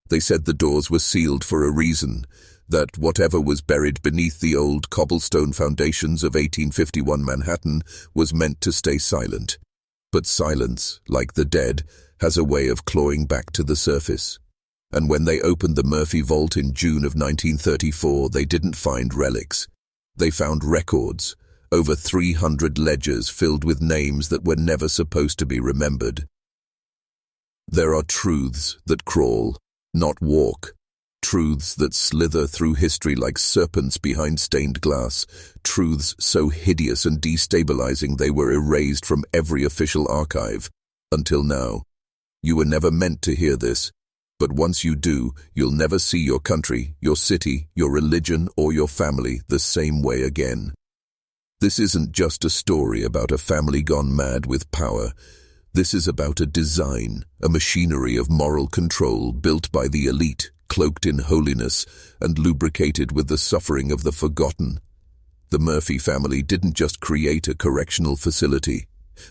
They said the doors were sealed for a reason, that whatever was buried beneath the old cobblestone foundations of 1851 Manhattan was meant to stay silent. But silence, like the dead, has a way of clawing back to the surface. And when they opened the Murphy vault in June of 1934, they didn't find relics. They found records, over 300 ledgers filled with names that were never supposed to be remembered. There are truths that crawl, not walk. Truths that slither through history like serpents behind stained glass. Truths so hideous and destabilizing they were erased from every official archive. Until now. You were never meant to hear this. But once you do, you'll never see your country, your city, your religion, or your family the same way again. This isn't just a story about a family gone mad with power. This is about a design, a machinery of moral control built by the elite, cloaked in holiness and lubricated with the suffering of the forgotten. The Murphy family didn't just create a correctional facility.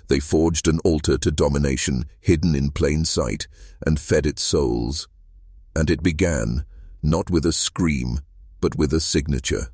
They forged an altar to domination, hidden in plain sight, and fed its souls. And it began, not with a scream, but with a signature.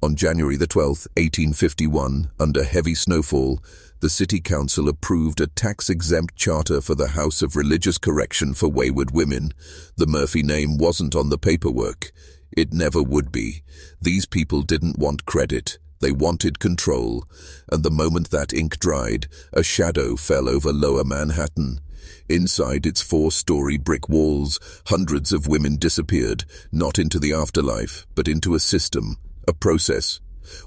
On January the 12th, 1851, under heavy snowfall, the City Council approved a tax-exempt charter for the House of Religious Correction for Wayward Women. The Murphy name wasn't on the paperwork. It never would be. These people didn't want credit. They wanted control. And the moment that ink dried, a shadow fell over Lower Manhattan. Inside its 4-story brick walls, hundreds of women disappeared, not into the afterlife, but into a system, a process.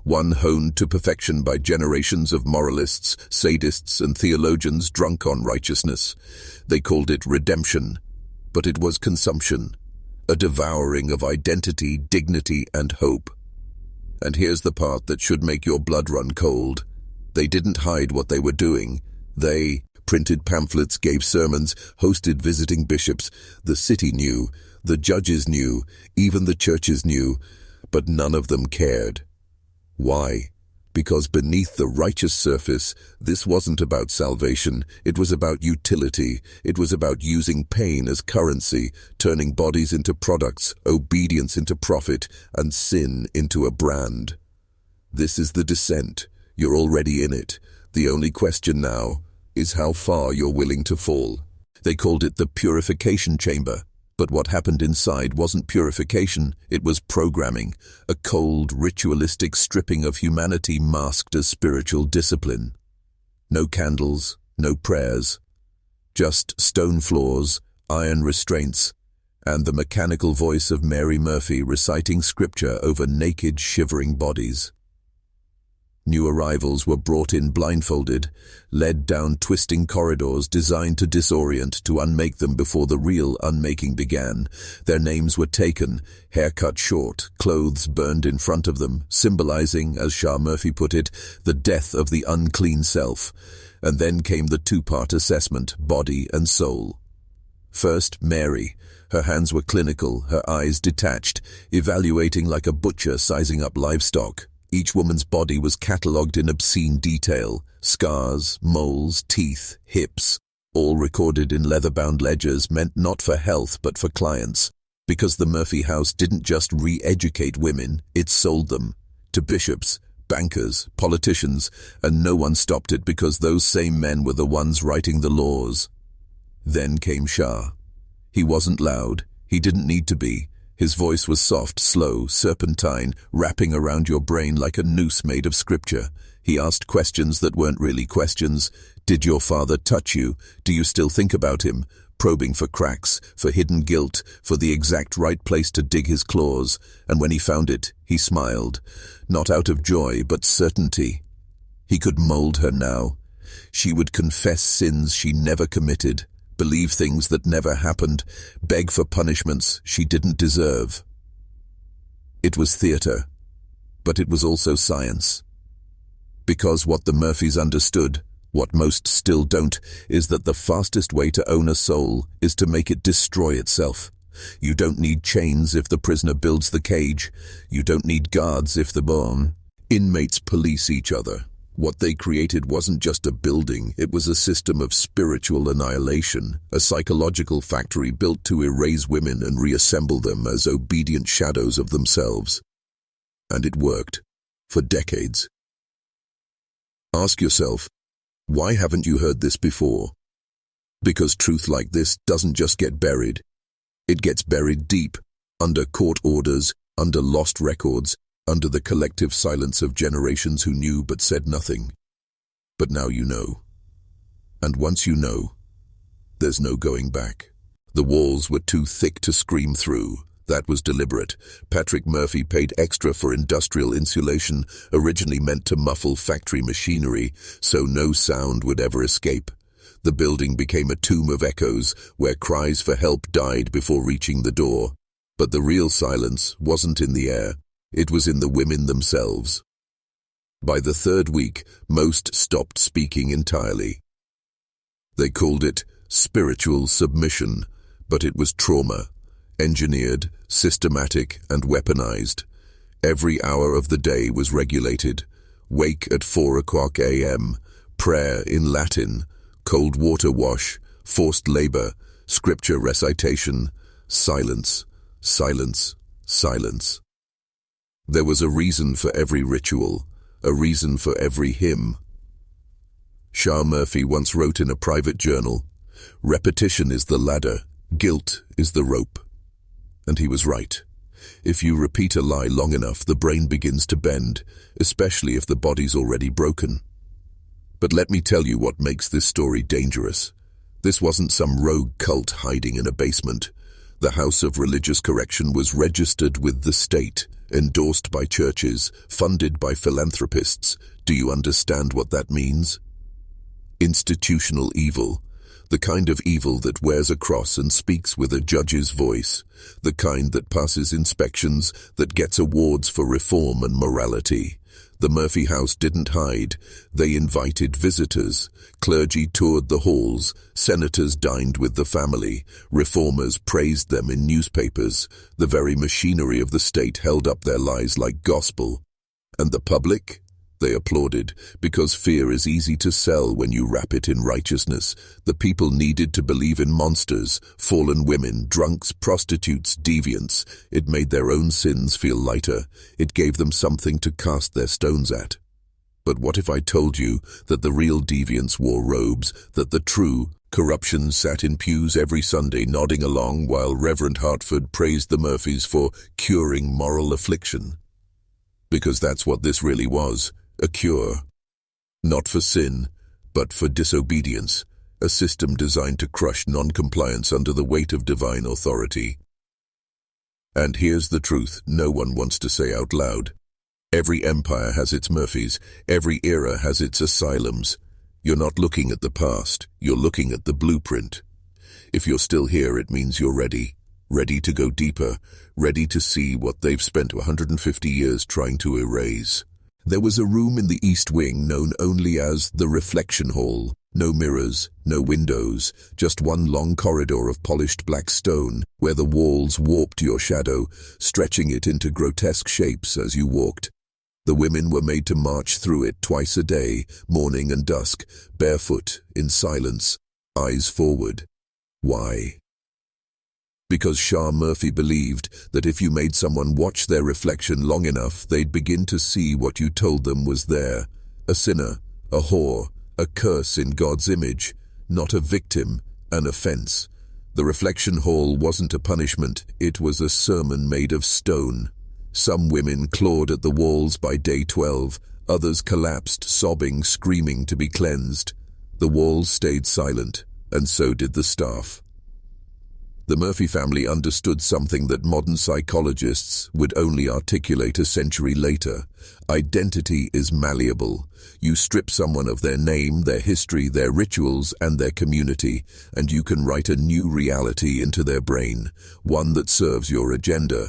One honed to perfection by generations of moralists, sadists, and theologians drunk on righteousness. They called it redemption, but it was consumption, a devouring of identity, dignity, and hope. And here's the part that should make your blood run cold. They didn't hide what they were doing. They printed pamphlets, gave sermons, hosted visiting bishops. The city knew, the judges knew, even the churches knew, but none of them cared. Why? Because beneath the righteous surface, this wasn't about salvation, it was about utility, it was about using pain as currency, turning bodies into products, obedience into profit, and sin into a brand. This is the descent. You're already in it. The only question now is how far you're willing to fall. They called it the purification chamber. But what happened inside wasn't purification, it was programming, a cold, ritualistic stripping of humanity masked as spiritual discipline. No candles, no prayers, just stone floors, iron restraints, and the mechanical voice of Mary Murphy reciting scripture over naked, shivering bodies. New arrivals were brought in blindfolded, led down twisting corridors designed to disorient, to unmake them before the real unmaking began. Their names were taken, hair cut short, clothes burned in front of them, symbolizing, as Shah Murphy put it, the death of the unclean self. And then came the 2-part assessment, body and soul. First, Mary. Her hands were clinical, her eyes detached, evaluating like a butcher sizing up livestock. Each woman's body was catalogued in obscene detail, scars, moles, teeth, hips, all recorded in leather-bound ledgers meant not for health but for clients. Because the Murphy house didn't just re-educate women, it sold them to bishops, bankers, politicians, and no one stopped it because those same men were the ones writing the laws. Then came Shah. He wasn't loud, he didn't need to be. His voice was soft, slow, serpentine, wrapping around your brain like a noose made of scripture. He asked questions that weren't really questions. Did your father touch you? Do you still think about him? Probing for cracks, for hidden guilt, for the exact right place to dig his claws. And when he found it, he smiled. Not out of joy, but certainty. He could mold her now. She would confess sins she never committed, believe things that never happened, beg for punishments she didn't deserve. It was theater, but it was also science. Because what the Murphys understood, what most still don't, is that the fastest way to own a soul is to make it destroy itself. You don't need chains if the prisoner builds the cage. You don't need guards if the inmates police each other. What they created wasn't just a building, it was a system of spiritual annihilation, a psychological factory built to erase women and reassemble them as obedient shadows of themselves. And it worked. For decades. Ask yourself, why haven't you heard this before? Because truth like this doesn't just get buried. It gets buried deep, under court orders, under lost records, under the collective silence of generations who knew but said nothing. But now you know. And once you know, there's no going back. The walls were too thick to scream through. That was deliberate. Patrick Murphy paid extra for industrial insulation, originally meant to muffle factory machinery, so no sound would ever escape. The building became a tomb of echoes, where cries for help died before reaching the door. But the real silence wasn't in the air. It was in the women themselves. By the third week, most stopped speaking entirely. They called it spiritual submission, but it was trauma, engineered, systematic, and weaponized. Every hour of the day was regulated. Wake at 4 o'clock a.m., prayer in Latin, cold water wash, forced labor, scripture recitation, silence, silence, silence. There was a reason for every ritual, a reason for every hymn. Shah Murphy once wrote in a private journal, "Repetition is the ladder, guilt is the rope." And he was right. If you repeat a lie long enough, the brain begins to bend, especially if the body's already broken. But let me tell you what makes this story dangerous. This wasn't some rogue cult hiding in a basement. The House of Religious Correction was registered with the state, endorsed by churches, funded by philanthropists. Do you understand what that means? Institutional evil. The kind of evil that wears a cross and speaks with a judge's voice. The kind that passes inspections, that gets awards for reform and morality. The Murphy house didn't hide. They invited visitors. Clergy toured the halls. Senators dined with the family. Reformers praised them in newspapers. The very machinery of the state held up their lies like gospel. And the public? They applauded, because fear is easy to sell when you wrap it in righteousness. The people needed to believe in monsters, fallen women, drunks, prostitutes, deviants. It made their own sins feel lighter. It gave them something to cast their stones at. But what if I told you that the real deviants wore robes, that the true corruption sat in pews every Sunday nodding along while Reverend Hartford praised the Murphys for curing moral affliction? Because that's what this really was. A cure. Not for sin, but for disobedience, a system designed to crush non-compliance under the weight of divine authority. And here's the truth no one wants to say out loud. Every empire has its Murphys, every era has its asylums. You're not looking at the past, you're looking at the blueprint. If you're still here, it means you're ready. Ready to go deeper, ready to see what they've spent 150 years trying to erase. There was a room in the East Wing known only as the Reflection Hall. No mirrors, no windows, just one long corridor of polished black stone where the walls warped your shadow, stretching it into grotesque shapes as you walked. The women were made to march through it twice a day, morning and dusk, barefoot, in silence, eyes forward. Why? Because Shah Murphy believed that if you made someone watch their reflection long enough, they'd begin to see what you told them was there. A sinner, a whore, a curse in God's image, not a victim, an offense. The reflection hall wasn't a punishment, it was a sermon made of stone. Some women clawed at the walls by day 12, others collapsed, sobbing, screaming to be cleansed. The walls stayed silent, and so did the staff. The Murphy family understood something that modern psychologists would only articulate a century later. Identity is malleable. You strip someone of their name, their history, their rituals, and their community, and you can write a new reality into their brain, one that serves your agenda.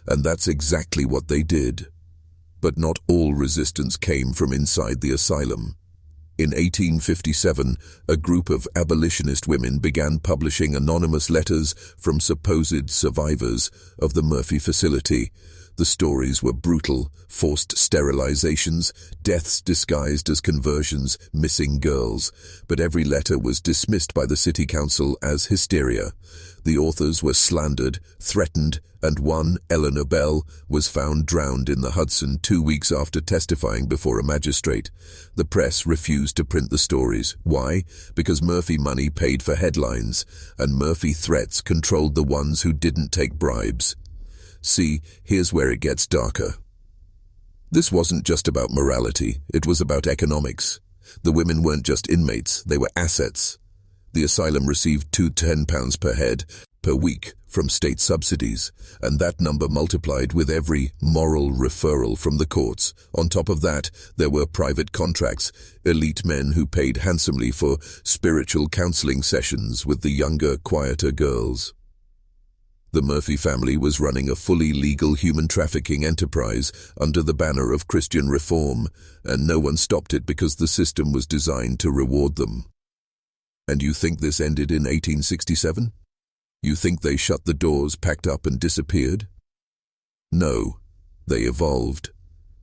And that's exactly what they did. But not all resistance came from inside the asylum. In 1857, a group of abolitionist women began publishing anonymous letters from supposed survivors of the Murphy facility. The stories were brutal: forced sterilizations, deaths disguised as conversions, missing girls. But every letter was dismissed by the city council as hysteria. The authors were slandered, threatened, and one, Eleanor Bell, was found drowned in the Hudson 2 weeks after testifying before a magistrate. The press refused to print the stories. Why? Because Murphy money paid for headlines, and Murphy threats controlled the ones who didn't take bribes. See, here's where it gets darker. This wasn't just about morality, it was about economics. The women weren't just inmates, they were assets. The asylum received £210 per head, per week, from state subsidies, and that number multiplied with every moral referral from the courts. On top of that, there were private contracts, elite men who paid handsomely for spiritual counseling sessions with the younger, quieter girls. The Murphy family was running a fully legal human trafficking enterprise under the banner of Christian reform, and no one stopped it because the system was designed to reward them. And you think this ended in 1867? You think they shut the doors, packed up, and disappeared? No, they evolved.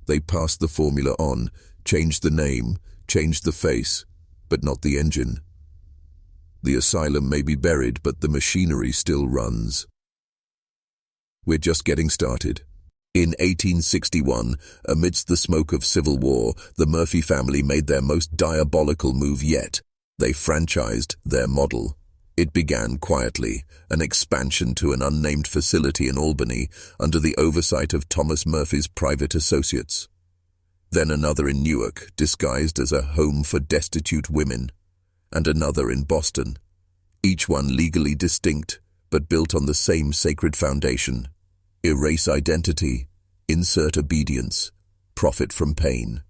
They passed the formula on, changed the name, changed the face, but not the engine. The asylum may be buried, but the machinery still runs. We're just getting started. In 1861, amidst the smoke of civil war, the Murphy family made their most diabolical move yet. They franchised their model. It began quietly, an expansion to an unnamed facility in Albany under the oversight of Thomas Murphy's private associates. Then another in Newark, disguised as a home for destitute women, and another in Boston, each one legally distinct, but built on the same sacred foundation: erase identity, insert obedience, profit from pain.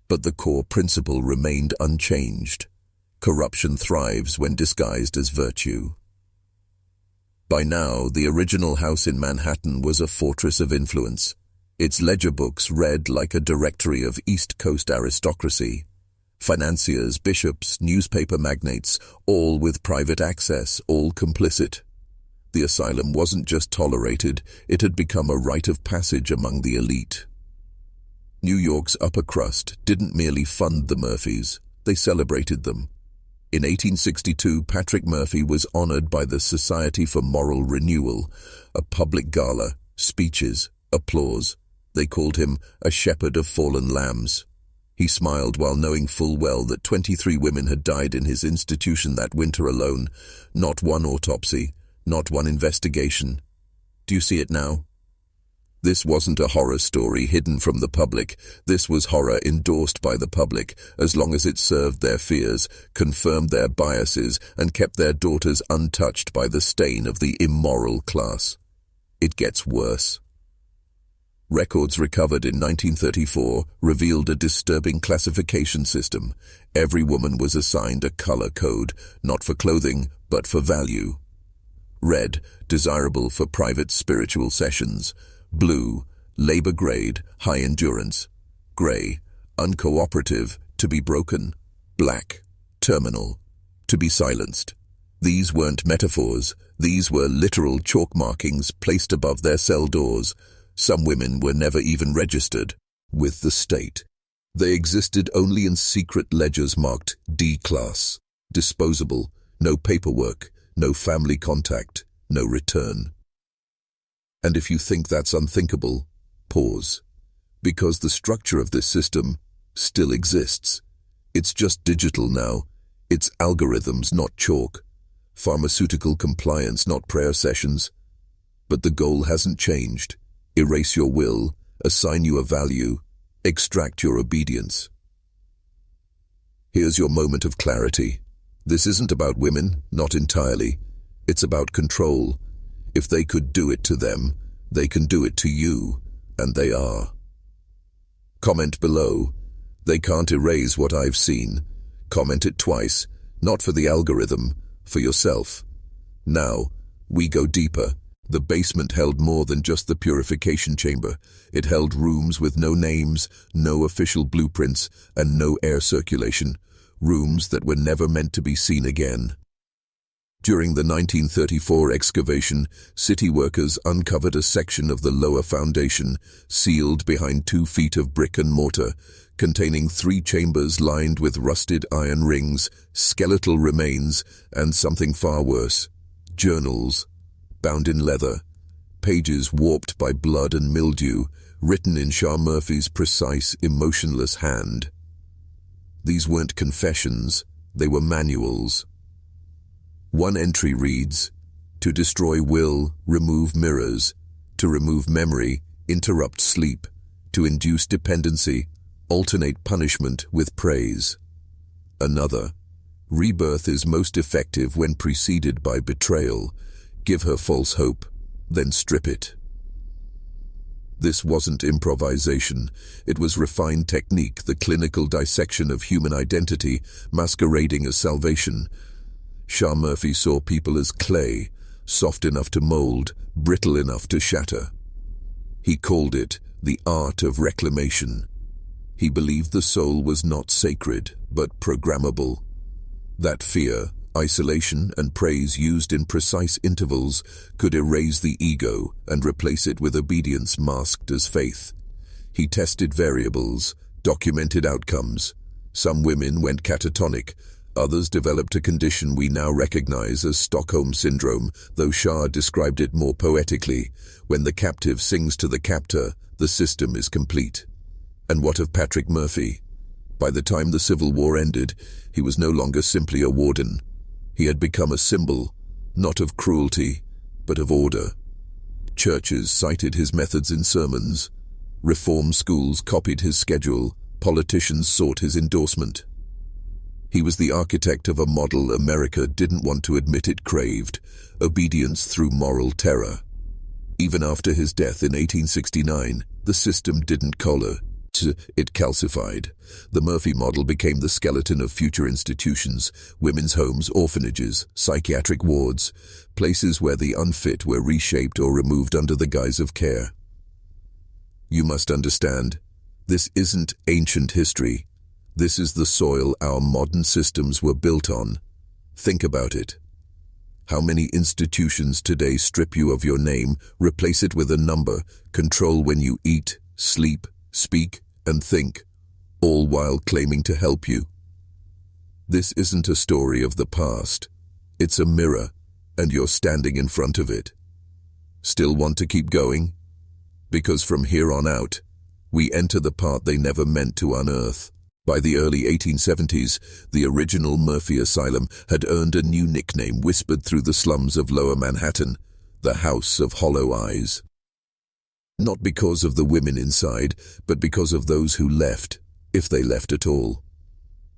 But the core principle remained unchanged. Corruption thrives when disguised as virtue. By now, the original house in Manhattan was a fortress of influence. Its ledger books read like a directory of East Coast aristocracy. Financiers, bishops, newspaper magnates, all with private access, all complicit. The asylum wasn't just tolerated, it had become a rite of passage among the elite. New York's upper crust didn't merely fund the Murphys, they celebrated them. In 1862, Patrick Murphy was honored by the Society for Moral Renewal, a public gala, speeches, applause. They called him a shepherd of fallen lambs. He smiled while knowing full well that 23 women had died in his institution that winter alone. Not one autopsy, not one investigation. Do you see it now? This wasn't a horror story hidden from the public. This was horror endorsed by the public, as long as it served their fears, confirmed their biases, and kept their daughters untouched by the stain of the immoral class. It gets worse. Records recovered in 1934 revealed a disturbing classification system. Every woman was assigned a color code, not for clothing, but for value. Red, desirable for private spiritual sessions. Blue, labor grade, high endurance. Gray, uncooperative, to be broken. Black, terminal, to be silenced. These weren't metaphors, these were literal chalk markings placed above their cell doors. Some women were never even registered with the state. They existed only in secret ledgers marked D-class, disposable, no paperwork, no family contact, no return. And if you think that's unthinkable, pause. Because the structure of this system still exists. It's just digital now. It's algorithms, not chalk. Pharmaceutical compliance, not prayer sessions. But the goal hasn't changed. Erase your will, assign you a value, extract your obedience. Here's your moment of clarity. This isn't about women, not entirely. It's about control. If they could do it to them, they can do it to you, and they are. Comment below. They can't erase what I've seen. Comment it twice, not for the algorithm, for yourself. Now, we go deeper. The basement held more than just the purification chamber. It held rooms with no names, no official blueprints, and no air circulation. Rooms that were never meant to be seen again. During the 1934 excavation, city workers uncovered a section of the lower foundation, sealed behind 2 feet of brick and mortar, containing 3 chambers lined with rusted iron rings, skeletal remains, and something far worse: journals, bound in leather, pages warped by blood and mildew, written in Shah Murphy's precise, emotionless hand. These weren't confessions, they were manuals. One entry reads, "To destroy will, remove mirrors. To remove memory, interrupt sleep. To induce dependency, alternate punishment with praise." Another, "Rebirth is most effective when preceded by betrayal. Give her false hope, then strip it." This wasn't improvisation. It was refined technique, the clinical dissection of human identity, masquerading as salvation. Shah Murphy saw people as clay, soft enough to mold, brittle enough to shatter. He called it the art of reclamation. He believed the soul was not sacred, but programmable. That fear, isolation, and praise used in precise intervals could erase the ego and replace it with obedience masked as faith. He tested variables, documented outcomes. Some women went catatonic. Others developed a condition we now recognize as Stockholm Syndrome, though Shah described it more poetically. When the captive sings to the captor, the system is complete. And what of Patrick Murphy? By the time the Civil War ended, he was no longer simply a warden. He had become a symbol, not of cruelty, but of order. Churches cited his methods in sermons. Reform schools copied his schedule. Politicians sought his endorsement. He was the architect of a model America didn't want to admit it craved: obedience through moral terror. Even after his death in 1869, the system didn't collar, it calcified. The Murphy model became the skeleton of future institutions: women's homes, orphanages, psychiatric wards, places where the unfit were reshaped or removed under the guise of care. You must understand, this isn't ancient history. This is the soil our modern systems were built on. Think about it. How many institutions today strip you of your name, replace it with a number, control when you eat, sleep, speak, and think, all while claiming to help you? This isn't a story of the past. It's a mirror, and you're standing in front of it. Still want to keep going? Because from here on out, we enter the part they never meant to unearth. By the early 1870s, the original Murphy Asylum had earned a new nickname whispered through the slums of Lower Manhattan: the House of Hollow Eyes. Not because of the women inside, but because of those who left, if they left at all.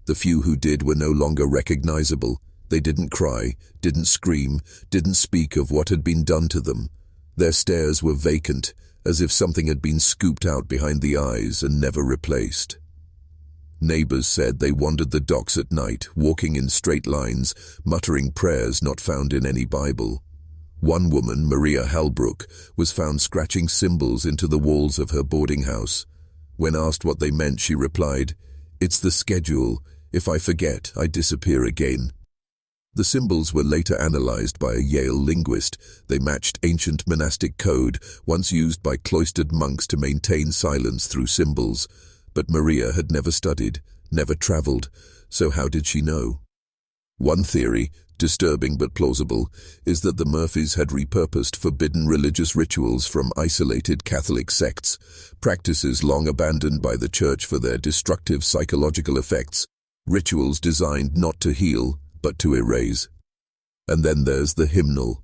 The few who did were no longer recognizable. They didn't cry, didn't scream, didn't speak of what had been done to them. Their stares were vacant, as if something had been scooped out behind the eyes and never replaced. Neighbors said they wandered the docks at night, walking in straight lines, muttering prayers not found in any Bible. One woman, Maria Halbrook, was found scratching symbols into the walls of her boarding house. When asked what they meant, she replied, "It's the schedule. If I forget, I disappear again." The symbols were later analyzed by a Yale linguist. They matched ancient monastic code, once used by cloistered monks to maintain silence through symbols. But Maria had never studied, never traveled, so how did she know? One theory, disturbing but plausible, is that the Murphys had repurposed forbidden religious rituals from isolated Catholic sects, practices long abandoned by the Church for their destructive psychological effects, rituals designed not to heal, but to erase. And then there's the hymnal.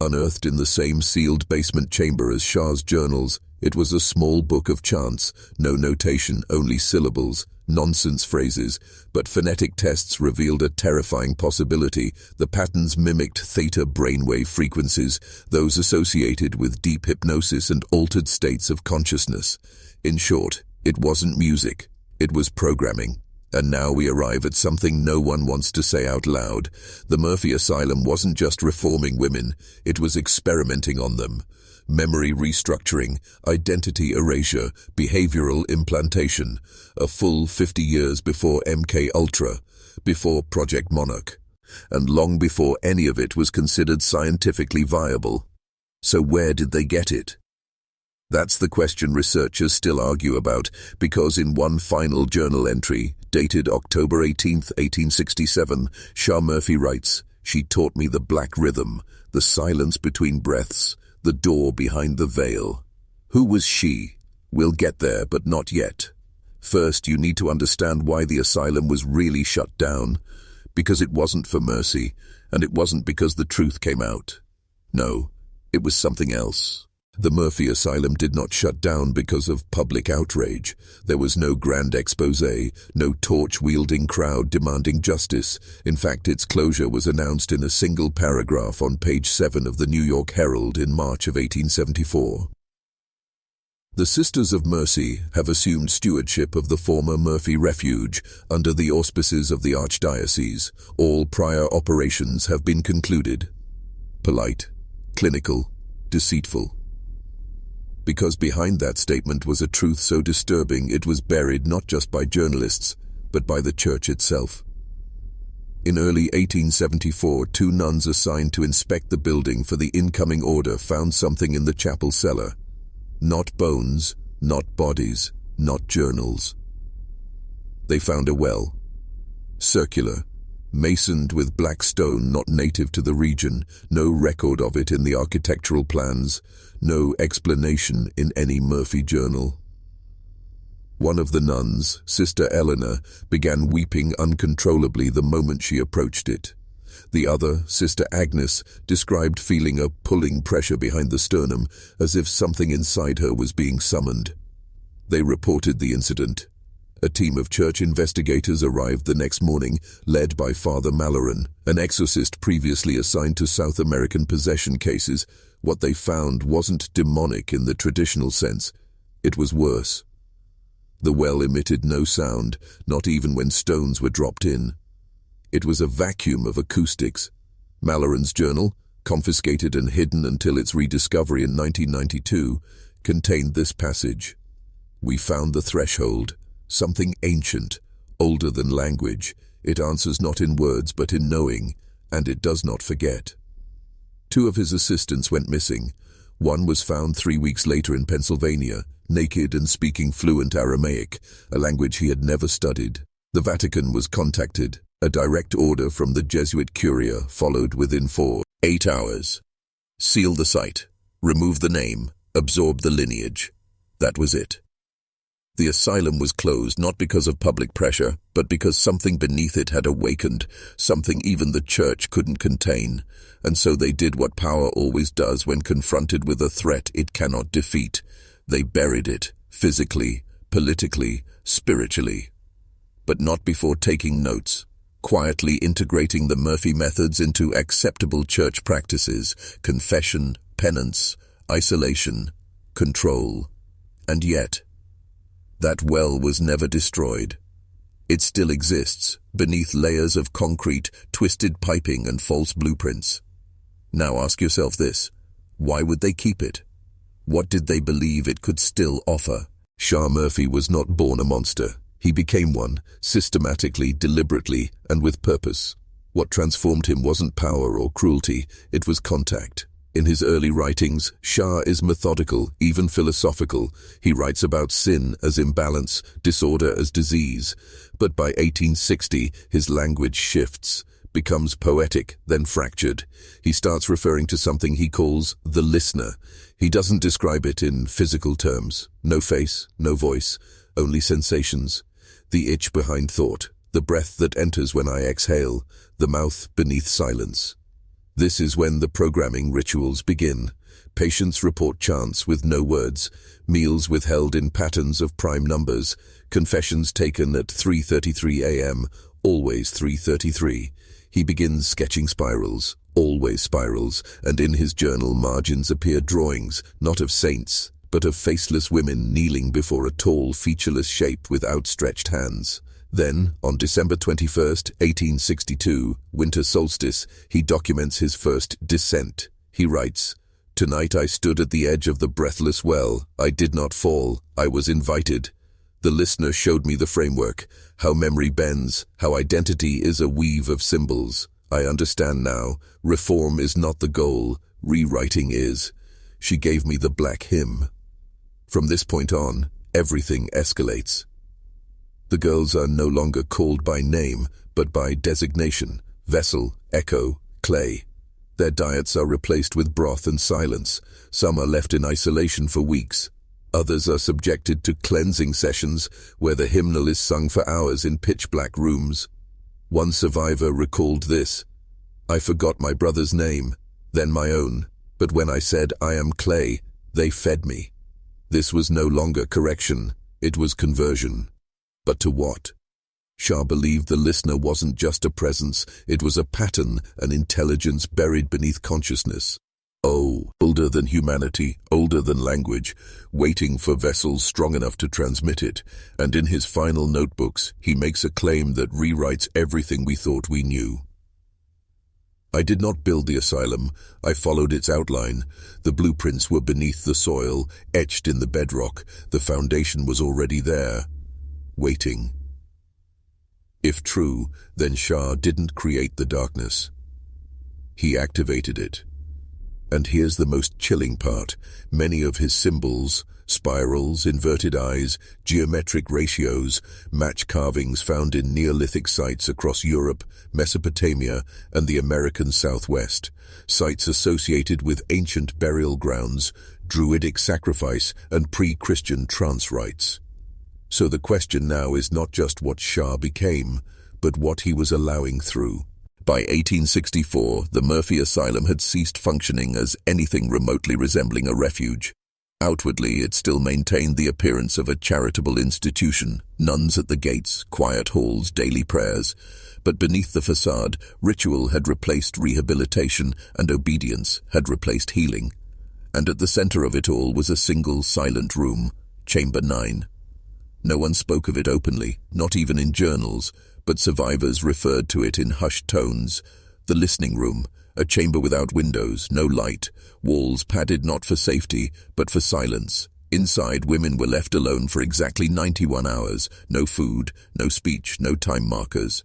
Unearthed in the same sealed basement chamber as Shah's journals, it was a small book of chants, no notation, only syllables, nonsense phrases, but phonetic tests revealed a terrifying possibility. The patterns mimicked theta brainwave frequencies, those associated with deep hypnosis and altered states of consciousness. In short, it wasn't music, it was programming. And now we arrive at something no one wants to say out loud. The Murphy Asylum wasn't just reforming women, it was experimenting on them. Memory restructuring, identity erasure, behavioral implantation. A full 50 years before MK Ultra, before Project Monarch. and long before any of it was considered scientifically viable. So where did they get it? That's the question researchers still argue about, because in one final journal entry, dated October 18, 1867, Shah Murphy writes, "She taught me the black rhythm, the silence between breaths, the door behind the veil." Who was she? We'll get there, but not yet. First, you need to understand why the asylum was really shut down. Because it wasn't for mercy, and it wasn't because the truth came out. No, it was something else. The Murphy Asylum did not shut down because of public outrage. There was no grand exposé, no torch-wielding crowd demanding justice. In fact, its closure was announced in a single paragraph on page 7 of the New York Herald in March of 1874. The Sisters of Mercy have assumed stewardship of the former Murphy Refuge under the auspices of the Archdiocese. All prior operations have been concluded. Polite, clinical, deceitful. Because behind that statement was a truth so disturbing it was buried not just by journalists, but by the Church itself. In early 1874, 2 nuns assigned to inspect the building for the incoming order found something in the chapel cellar. Not bones, not bodies, not journals. They found a well. Circular, masoned with black stone not native to the region, no record of it in the architectural plans, no explanation in any Murphy journal. One of the nuns, Sister Eleanor, began weeping uncontrollably the moment she approached it. The other, Sister Agnes, described feeling a pulling pressure behind the sternum, as if something inside her was being summoned. They reported the incident. A team of church investigators arrived the next morning, led by Father Malloran, an exorcist previously assigned to South American possession cases. What they found wasn't demonic in the traditional sense. It was worse. The well emitted no sound, not even when stones were dropped in. It was a vacuum of acoustics. Malloran's journal, confiscated and hidden until its rediscovery in 1992, contained this passage. "We found the threshold, something ancient, older than language. It answers not in words but in knowing, and it does not forget." 2 of his assistants went missing. One was found 3 weeks later in Pennsylvania, naked and speaking fluent Aramaic, a language he had never studied. The Vatican was contacted. A direct order from the Jesuit Curia followed within 8 hours. Seal the site, remove the name, absorb the lineage. That was it. The asylum was closed not because of public pressure, but because something beneath it had awakened, something even the Church couldn't contain. And so they did what power always does when confronted with a threat it cannot defeat. They buried it, physically, politically, spiritually. But not before taking notes. Quietly integrating the Murphy methods into acceptable church practices, confession, penance, isolation, control. And yet, that well was never destroyed. It still exists, beneath layers of concrete, twisted piping and false blueprints. Now ask yourself this: why would they keep it? What did they believe it could still offer? Shah Murphy was not born a monster. He became one, systematically, deliberately, and with purpose. What transformed him wasn't power or cruelty, it was contact. In his early writings, Shah is methodical, even philosophical. He writes about sin as imbalance, disorder as disease. But by 1860, his language shifts, becomes poetic, then fractured. He starts referring to something he calls the listener. He doesn't describe it in physical terms. No face, no voice, only sensations. The itch behind thought, the breath that enters when I exhale, the mouth beneath silence. This is when the programming rituals begin. Patients report chants with no words, meals withheld in patterns of prime numbers, confessions taken at 3:33 a.m., always 3:33. He begins sketching spirals, always spirals, and in his journal margins appear drawings, not of saints, but of faceless women kneeling before a tall, featureless shape with outstretched hands. Then, on December 21st, 1862, winter solstice, he documents his first descent. He writes, "Tonight I stood at the edge of the breathless well. I did not fall. I was invited. The listener showed me the framework, how memory bends, how identity is a weave of symbols. I understand now. Reform is not the goal, rewriting is. She gave me the black hymn. From this point on, everything escalates. The girls are no longer called by name, but by designation: vessel, echo, clay. Their diets are replaced with broth and silence. Some are left in isolation for weeks. Others are subjected to cleansing sessions where the hymnal is sung for hours in pitch-black rooms. One survivor recalled this: "I forgot my brother's name, then my own, but when I said I am clay, they fed me." This was no longer correction, it was conversion. But to what? Shah believed the listener wasn't just a presence, it was a pattern, an intelligence buried beneath consciousness. Oh, older than humanity, older than language, waiting for vessels strong enough to transmit it, and in his final notebooks, he makes a claim that rewrites everything we thought we knew. I did not build the asylum, I followed its outline. The blueprints were beneath the soil, etched in the bedrock. The foundation was already there, waiting. If true, then Shah didn't create the darkness. He activated it. And here's the most chilling part. Many of his symbols, spirals, inverted eyes, geometric ratios, match carvings found in Neolithic sites across Europe, Mesopotamia, and the American Southwest, sites associated with ancient burial grounds, druidic sacrifice, and pre-Christian trance rites. So the question now is not just what Shah became, but what he was allowing through. By 1864, the Murphy Asylum had ceased functioning as anything remotely resembling a refuge. Outwardly, it still maintained the appearance of a charitable institution, nuns at the gates, quiet halls, daily prayers. But beneath the facade, ritual had replaced rehabilitation and obedience had replaced healing. And at the center of it all was a single silent room, Chamber 9. No one spoke of it openly, not even in journals, but survivors referred to it in hushed tones. The listening room, a chamber without windows, no light, walls padded not for safety, but for silence. Inside, women were left alone for exactly 91 hours, no food, no speech, no time markers.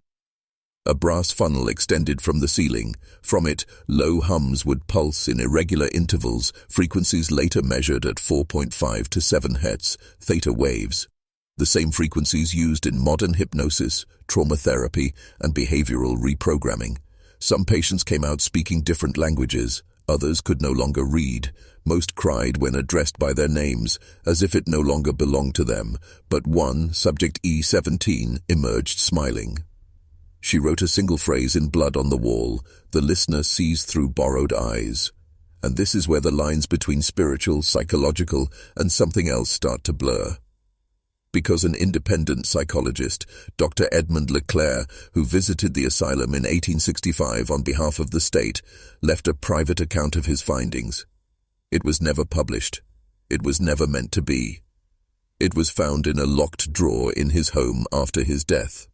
A brass funnel extended from the ceiling. From it, low hums would pulse in irregular intervals, frequencies later measured at 4.5 to 7 Hz, theta waves. The same frequencies used in modern hypnosis, trauma therapy, and behavioral reprogramming. Some patients came out speaking different languages, others could no longer read. Most cried when addressed by their names, as if it no longer belonged to them, but one, subject E17, emerged smiling. She wrote a single phrase in blood on the wall: "The listener sees through borrowed eyes." And this is where the lines between spiritual, psychological, and something else start to blur. Because an independent psychologist, Dr. Edmund Leclerc, who visited the asylum in 1865 on behalf of the state, left a private account of his findings. It was never published. It was never meant to be. It was found in a locked drawer in his home after his death.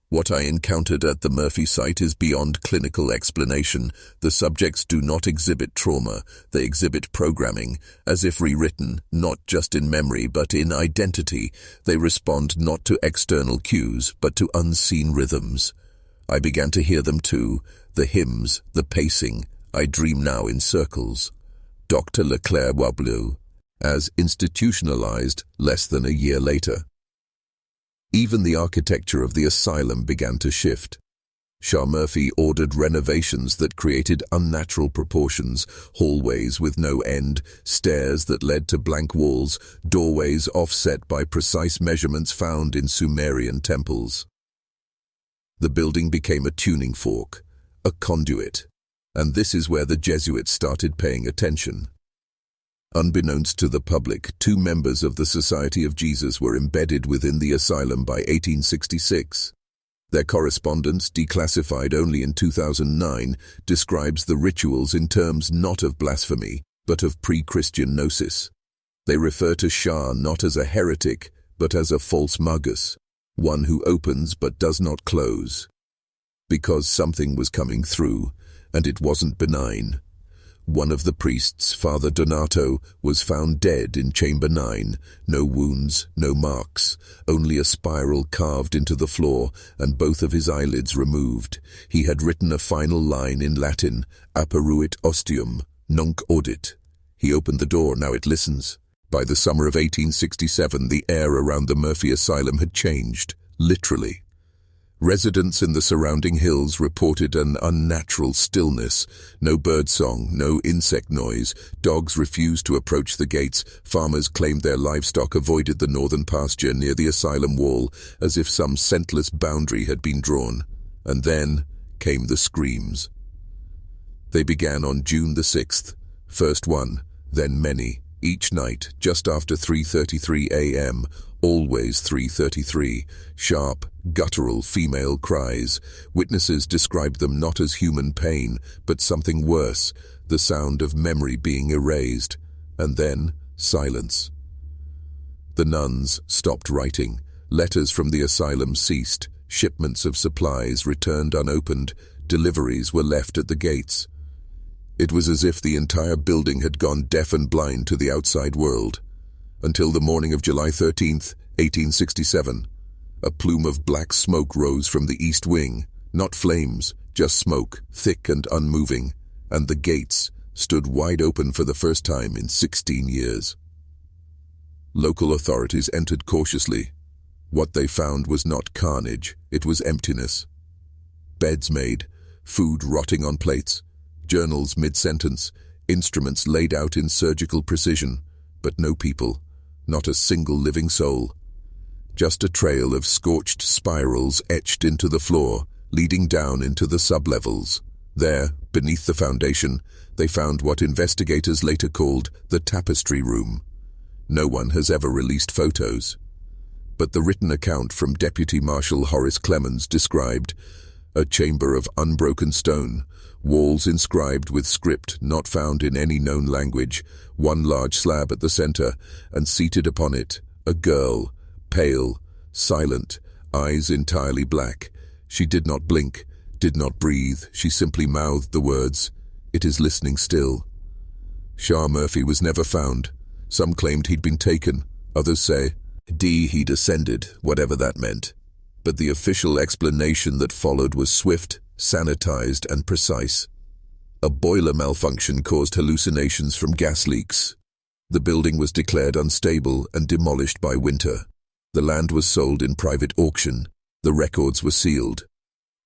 What I encountered at the Murphy site is beyond clinical explanation. The subjects do not exhibit trauma, they exhibit programming, as if rewritten, not just in memory but in identity. They respond not to external cues, but to unseen rhythms. I began to hear them too, the hymns, the pacing. I dream now in circles. Dr. Leclerc Wablu, as institutionalized less than a year later. Even the architecture of the asylum began to shift. Shah Murphy ordered renovations that created unnatural proportions, hallways with no end, stairs that led to blank walls, doorways offset by precise measurements found in Sumerian temples. The building became a tuning fork, a conduit, and this is where the Jesuits started paying attention. Unbeknownst to the public, 2 members of the Society of Jesus were embedded within the asylum by 1866. Their correspondence, declassified only in 2009, describes the rituals in terms not of blasphemy, but of pre-Christian gnosis. They refer to Shah not as a heretic, but as a false magus, one who opens but does not close. Because something was coming through, and it wasn't benign. One of the priests, Father Donato, was found dead in Chamber 9. No wounds, no marks, only a spiral carved into the floor and both of his eyelids removed. He had written a final line in Latin, Apparuit ostium, nunc audit. He opened the door, now it listens. By the summer of 1867, the air around the Murphy Asylum had changed, literally. Residents in the surrounding hills reported an unnatural stillness. No birdsong, no insect noise. Dogs refused to approach the gates. Farmers claimed their livestock avoided the northern pasture near the asylum wall, as if some scentless boundary had been drawn. And then came the screams. They began on June the 6th. First one, then many. Each night, just after 3:33 a.m., always 3:33, sharp, guttural female cries. Witnesses described them not as human pain, but something worse, the sound of memory being erased. And then, silence. The nuns stopped writing. Letters from the asylum ceased. Shipments of supplies returned unopened. Deliveries were left at the gates. It was as if the entire building had gone deaf and blind to the outside world. Until the morning of July 13th, 1867. A plume of black smoke rose from the east wing. Not flames, just smoke, thick and unmoving. And the gates stood wide open for the first time in 16 years. Local authorities entered cautiously. What they found was not carnage, it was emptiness. Beds made, food rotting on plates, journals mid-sentence, instruments laid out in surgical precision, but no people, not a single living soul. Just a trail of scorched spirals etched into the floor, leading down into the sublevels. There, beneath the foundation, they found what investigators later called the tapestry room. No one has ever released photos. But the written account from Deputy Marshal Horace Clemens described a chamber of unbroken stone, walls inscribed with script not found in any known language, one large slab at the center, and seated upon it, a girl, pale, silent, eyes entirely black. She did not blink, did not breathe, she simply mouthed the words, "It is listening still." Shah Murphy was never found. Some claimed he'd been taken, others say, he'd ascended, whatever that meant. But the official explanation that followed was swift, sanitized and precise. A boiler malfunction caused hallucinations from gas leaks. The building was declared unstable and demolished by winter. The land was sold in private auction. The records were sealed.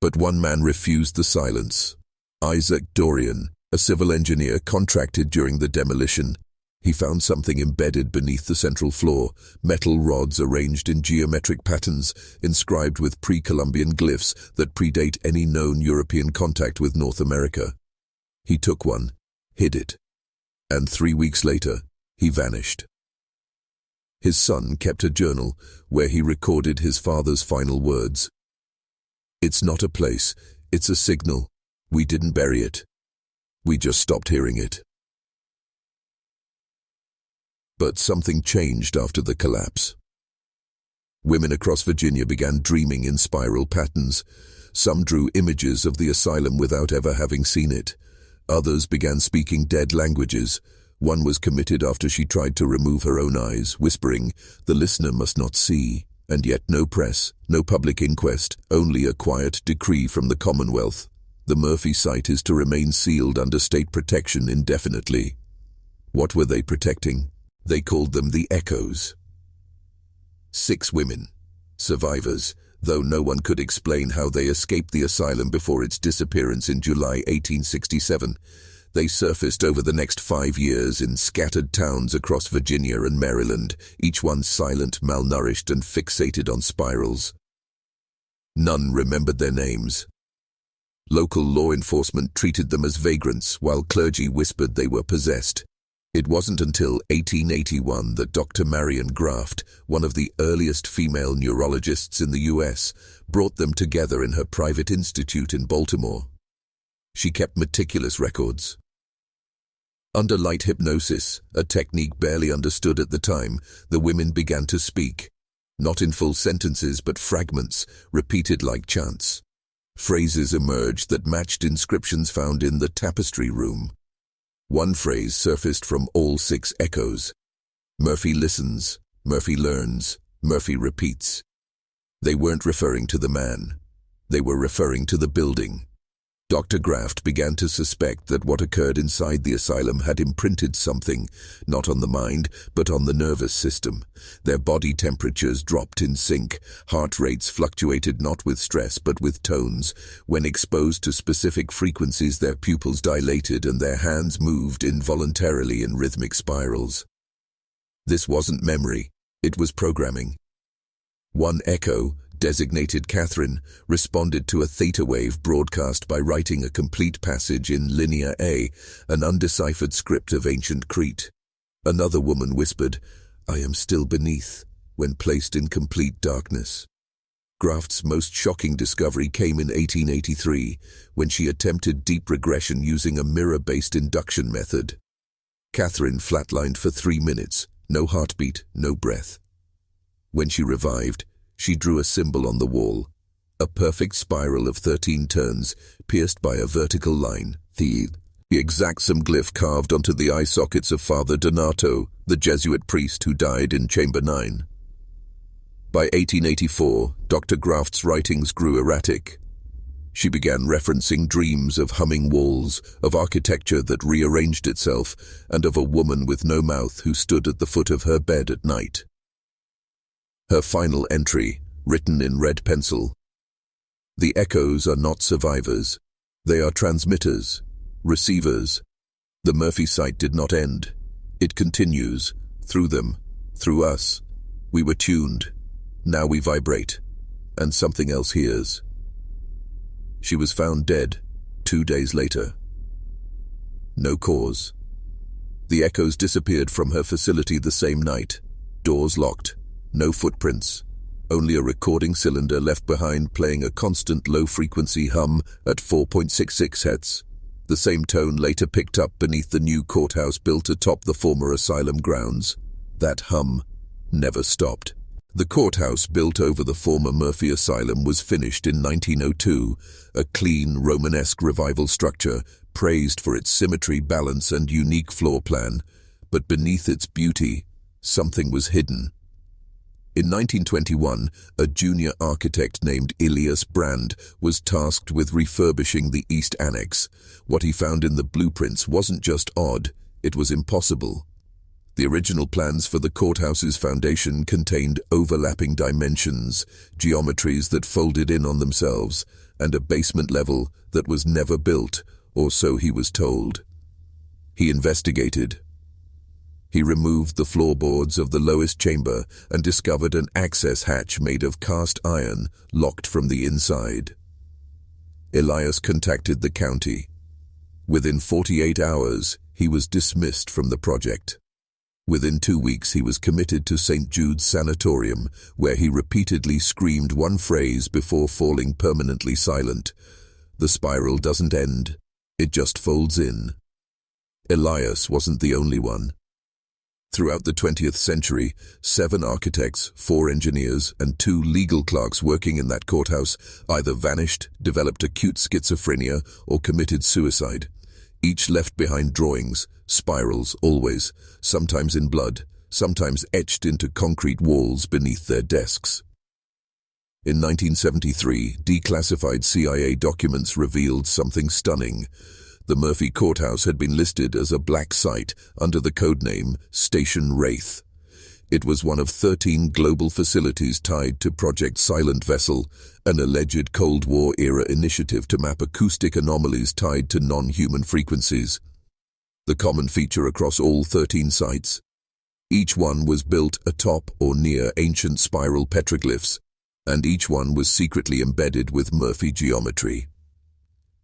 But one man refused the silence. Isaac Dorian, a civil engineer contracted during the demolition. He found something embedded beneath the central floor, metal rods arranged in geometric patterns, inscribed with pre-Columbian glyphs that predate any known European contact with North America. He took one, hid it, and 3 weeks later, he vanished. His son kept a journal where he recorded his father's final words. "It's not a place, it's a signal. We didn't bury it. We just stopped hearing it." But something changed after the collapse. Women across Virginia began dreaming in spiral patterns. Some drew images of the asylum without ever having seen it. Others began speaking dead languages. One was committed after she tried to remove her own eyes, whispering, "The listener must not see." And yet no press, no public inquest, only a quiet decree from the Commonwealth. The Murphy site is to remain sealed under state protection indefinitely. What were they protecting? They called them the Echoes. 6 women, survivors, though no one could explain how they escaped the asylum before its disappearance in July 1867. They surfaced over the next 5 years in scattered towns across Virginia and Maryland, each one silent, malnourished, and fixated on spirals. None remembered their names. Local law enforcement treated them as vagrants, while clergy whispered they were possessed. It wasn't until 1881 that Dr. Marion Graft, one of the earliest female neurologists in the U.S., brought them together in her private institute in Baltimore. She kept meticulous records. Under light hypnosis, a technique barely understood at the time, the women began to speak. Not in full sentences, but fragments, repeated like chants. Phrases emerged that matched inscriptions found in the tapestry room. One phrase surfaced from all 6 echoes. Murphy listens, Murphy learns, Murphy repeats. They weren't referring to the man. They were referring to the building. Dr. Graft began to suspect that what occurred inside the asylum had imprinted something, not on the mind, but on the nervous system. Their body temperatures dropped in sync, heart rates fluctuated not with stress but with tones. When exposed to specific frequencies, their pupils dilated and their hands moved involuntarily in rhythmic spirals. This wasn't memory, it was programming. One echo, designated Catherine, responded to a theta wave broadcast by writing a complete passage in Linear A, an undeciphered script of ancient Crete. Another woman whispered, "I am still beneath," when placed in complete darkness. Graft's most shocking discovery came in 1883, when she attempted deep regression using a mirror-based induction method. Catherine flatlined for 3 minutes, no heartbeat, no breath. When she revived, she drew a symbol on the wall, a perfect spiral of 13 turns, pierced by a vertical line, the exact glyph carved onto the eye sockets of Father Donato, the Jesuit priest who died in Chamber 9. By 1884, Dr. Graft's writings grew erratic. She began referencing dreams of humming walls, of architecture that rearranged itself, and of a woman with no mouth who stood at the foot of her bed at night. Her final entry, written in red pencil. The echoes are not survivors. They are transmitters, receivers. The Murphy site did not end. It continues, through them, through us. We were tuned. Now we vibrate, and something else hears. She was found dead 2 days later. No cause. The echoes disappeared from her facility the same night. Doors locked. No footprints, only a recording cylinder left behind playing a constant low-frequency hum at 4.66 Hz. The same tone later picked up beneath the new courthouse built atop the former asylum grounds. That hum never stopped. The courthouse built over the former Murphy Asylum was finished in 1902, a clean Romanesque revival structure, praised for its symmetry, balance, and unique floor plan. But beneath its beauty, something was hidden. In 1921, a junior architect named Elias Brand was tasked with refurbishing the East Annex. What he found in the blueprints wasn't just odd, it was impossible. The original plans for the courthouse's foundation contained overlapping dimensions, geometries that folded in on themselves, and a basement level that was never built, or so he was told. He investigated. He removed the floorboards of the lowest chamber and discovered an access hatch made of cast iron, locked from the inside. Elias contacted the county. Within 48 hours, he was dismissed from the project. Within 2 weeks, he was committed to St. Jude's Sanatorium, where he repeatedly screamed one phrase before falling permanently silent. The spiral doesn't end, it just folds in. Elias wasn't the only one. Throughout the 20th century, 7 architects, 4 engineers, and 2 legal clerks working in that courthouse either vanished, developed acute schizophrenia, or committed suicide. Each left behind drawings, spirals always, sometimes in blood, sometimes etched into concrete walls beneath their desks. In 1973, declassified CIA documents revealed something stunning. The Murphy Courthouse had been listed as a black site under the codename Station Wraith. It was one of 13 global facilities tied to Project Silent Vessel, an alleged Cold War-era initiative to map acoustic anomalies tied to non-human frequencies. The common feature across all 13 sites: each one was built atop or near ancient spiral petroglyphs, and each one was secretly embedded with Murphy geometry.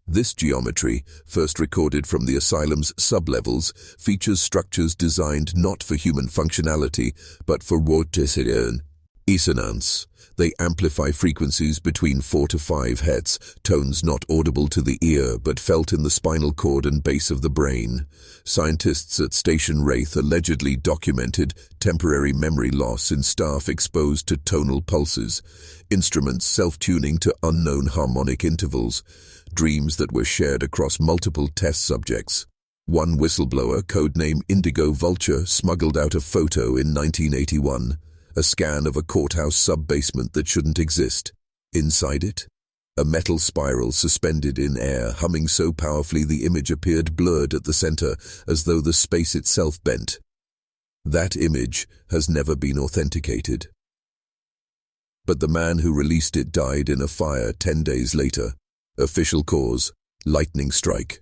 This geometry, first recorded from the asylum's sublevels, features structures designed not for human functionality, but for vorticity Dissonance. They amplify frequencies between 4 to 5 Hz, tones not audible to the ear but felt in the spinal cord and base of the brain. Scientists at Station Wraith allegedly documented temporary memory loss in staff exposed to tonal pulses, instruments self-tuning to unknown harmonic intervals, dreams that were shared across multiple test subjects. One whistleblower, codename Indigo Vulture, smuggled out a photo in 1981, a scan of a courthouse sub-basement that shouldn't exist. Inside it, a metal spiral suspended in air, humming so powerfully the image appeared blurred at the center, as though the space itself bent. That image has never been authenticated. But the man who released it died in a fire 10 days later. Official cause: lightning strike.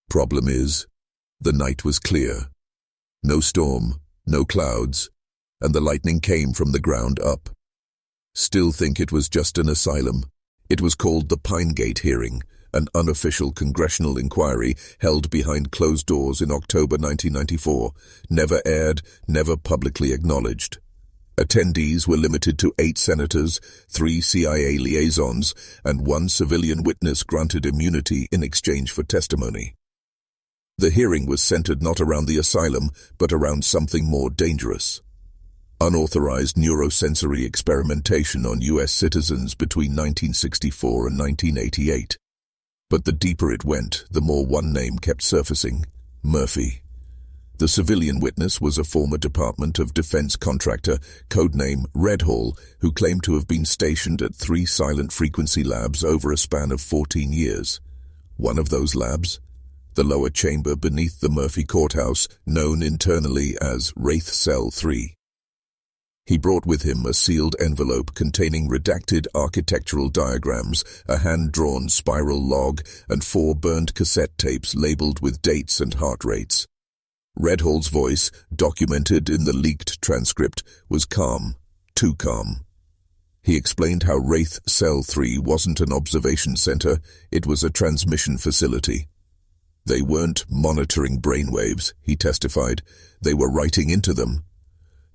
Problem is, the night was clear. No storm, no clouds, and the lightning came from the ground up. Still think it was just an asylum. It was called the Pinegate hearing, an unofficial congressional inquiry held behind closed doors in October 1994, never aired, never publicly acknowledged. Attendees were limited to 8 senators, 3 CIA liaisons, and 1 civilian witness granted immunity in exchange for testimony. The hearing was centered not around the asylum, but around something more dangerous: unauthorized neurosensory experimentation on U.S. citizens between 1964 and 1988. But the deeper it went, the more one name kept surfacing: Murphy. The civilian witness was a former Department of Defense contractor, codename Red Hall, who claimed to have been stationed at 3 silent frequency labs over a span of 14 years. One of those labs, the lower chamber beneath the Murphy courthouse, known internally as Wraith Cell 3. He brought with him a sealed envelope containing redacted architectural diagrams, a hand-drawn spiral log, and 4 burned cassette tapes labeled with dates and heart rates. Red Hall's voice, documented in the leaked transcript, was calm, too calm. He explained how Wraith Cell 3 wasn't an observation center, it was a transmission facility. They weren't monitoring brainwaves, he testified, they were writing into them.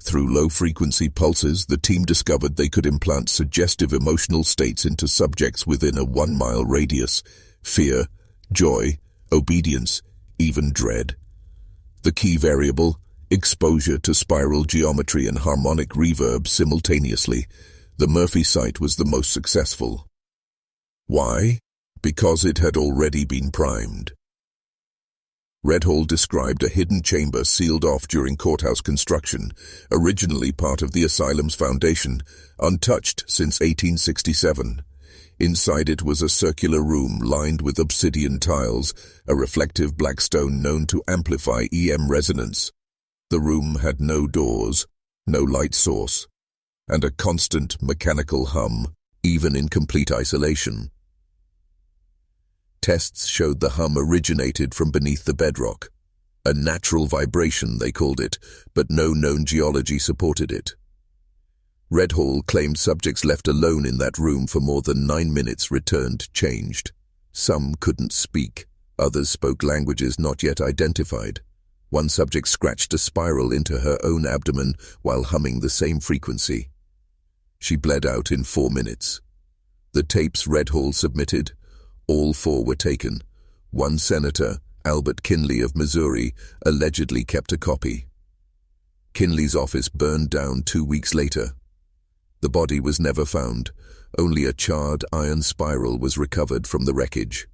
Through low-frequency pulses, the team discovered they could implant suggestive emotional states into subjects within a 1-mile radius: fear, joy, obedience, even dread. The key variable: exposure to spiral geometry and harmonic reverb simultaneously. The Murphy site was the most successful. Why? Because it had already been primed. Red Hall described a hidden chamber sealed off during courthouse construction, originally part of the asylum's foundation, untouched since 1867. Inside it was a circular room lined with obsidian tiles, a reflective black stone known to amplify EM resonance. The room had no doors, no light source, and a constant mechanical hum, even in complete isolation. Tests showed the hum originated from beneath the bedrock. A natural vibration, they called it, but no known geology supported it. Red Hall claimed subjects left alone in that room for more than 9 minutes returned changed. Some couldn't speak, others spoke languages not yet identified. One subject scratched a spiral into her own abdomen while humming the same frequency. She bled out in 4 minutes. The tapes Red Hall submitted, all 4 were taken. One senator, Albert Kinley of Missouri, allegedly kept a copy. Kinley's office burned down 2 weeks later. The body was never found. Only a charred iron spiral was recovered from the wreckage.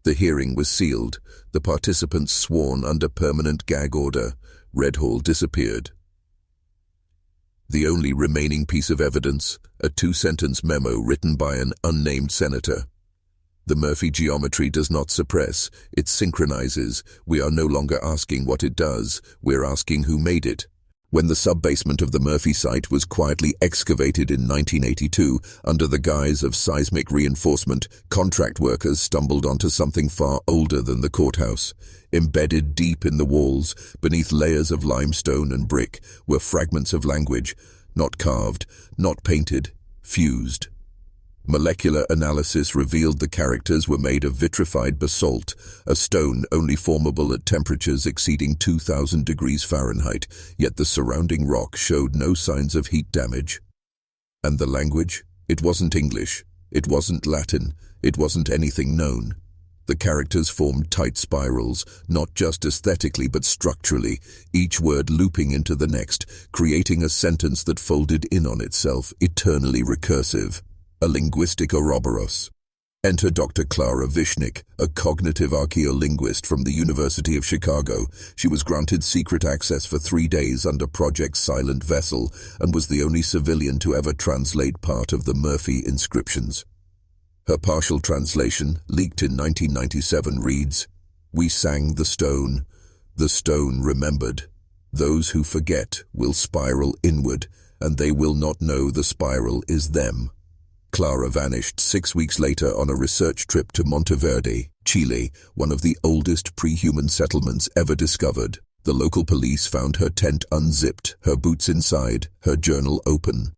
The hearing was sealed, the participants sworn under permanent gag order. Red Hall disappeared. The only remaining piece of evidence, a 2-sentence memo written by an unnamed senator. The Murphy geometry does not suppress, it synchronizes. We are no longer asking what it does, we're asking who made it. When the sub-basement of the Murphy site was quietly excavated in 1982 under the guise of seismic reinforcement, contract workers stumbled onto something far older than the courthouse. Embedded deep in the walls, beneath layers of limestone and brick, were fragments of language, not carved, not painted, fused. Molecular analysis revealed the characters were made of vitrified basalt, a stone only formable at temperatures exceeding 2,000 degrees Fahrenheit, yet the surrounding rock showed no signs of heat damage. And the language? It wasn't English, it wasn't Latin, it wasn't anything known. The characters formed tight spirals, not just aesthetically but structurally, each word looping into the next, creating a sentence that folded in on itself, eternally recursive. A linguistic Ouroboros. Enter Dr. Clara Vishnik, a cognitive archaeolinguist from the University of Chicago. She was granted secret access for 3 days under Project Silent Vessel and was the only civilian to ever translate part of the Murphy inscriptions. Her partial translation, leaked in 1997, reads, "We sang the stone remembered. Those who forget will spiral inward, and they will not know the spiral is them." Clara vanished 6 weeks later on a research trip to Monteverde, Chile, one of the oldest pre-human settlements ever discovered. The local police found her tent unzipped, her boots inside, her journal open.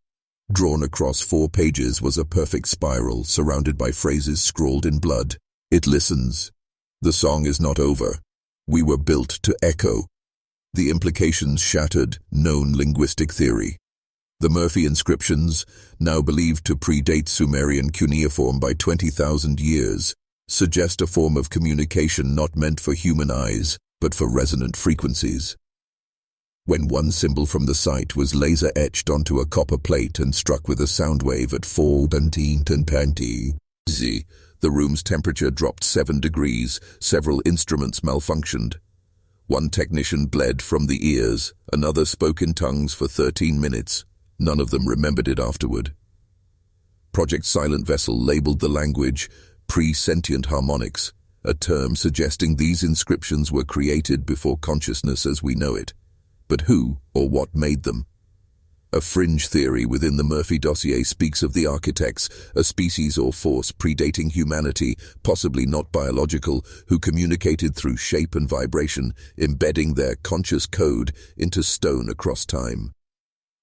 Drawn across 4 pages was a perfect spiral surrounded by phrases scrawled in blood. It listens. The song is not over. We were built to echo. The implications shattered known linguistic theory. The Murphy inscriptions, now believed to predate Sumerian cuneiform by 20,000 years, suggest a form of communication not meant for human eyes, but for resonant frequencies. When one symbol from the site was laser-etched onto a copper plate and struck with a sound wave at 4:10 Z, the room's temperature dropped 7 degrees, several instruments malfunctioned. One technician bled from the ears, another spoke in tongues for 13 minutes. None of them remembered it afterward. Project Silent Vessel labeled the language pre-sentient harmonics, a term suggesting these inscriptions were created before consciousness as we know it. But who or what made them? A fringe theory within the Murphy dossier speaks of the architects, a species or force predating humanity, possibly not biological, who communicated through shape and vibration, embedding their conscious code into stone across time.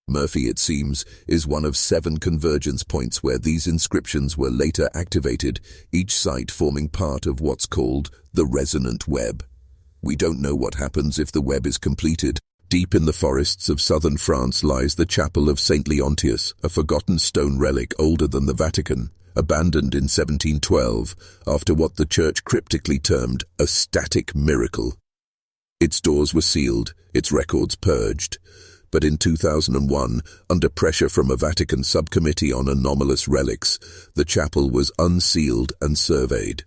Murphy, it seems, is one of 7 convergence points where these inscriptions were later activated, each site forming part of what's called the resonant web. We don't know what happens if the web is completed. Deep in the forests of southern France lies the Chapel of St. Leontius, a forgotten stone relic older than the Vatican, abandoned in 1712 after what the church cryptically termed a static miracle. Its doors were sealed, its records purged. But in 2001, under pressure from a Vatican subcommittee on anomalous relics, the chapel was unsealed and surveyed.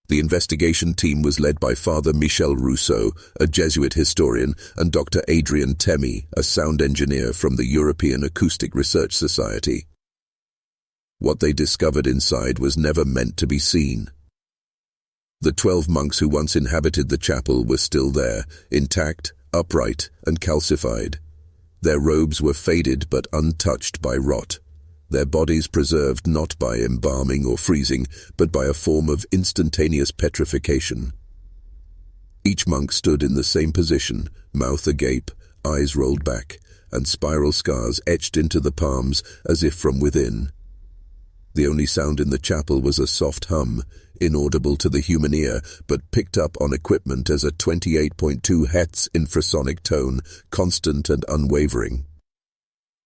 The investigation team was led by Father Michel Rousseau, a Jesuit historian, and Dr. Adrian Temi, a sound engineer from the European Acoustic Research Society. What they discovered inside was never meant to be seen. The 12 monks who once inhabited the chapel were still there, intact, upright, and calcified. Their robes were faded but untouched by rot, their bodies preserved not by embalming or freezing, but by a form of instantaneous petrification. Each monk stood in the same position, mouth agape, eyes rolled back, and spiral scars etched into the palms as if from within. The only sound in the chapel was a soft hum, inaudible to the human ear, but picked up on equipment as a 28.2 Hz infrasonic tone, constant and unwavering.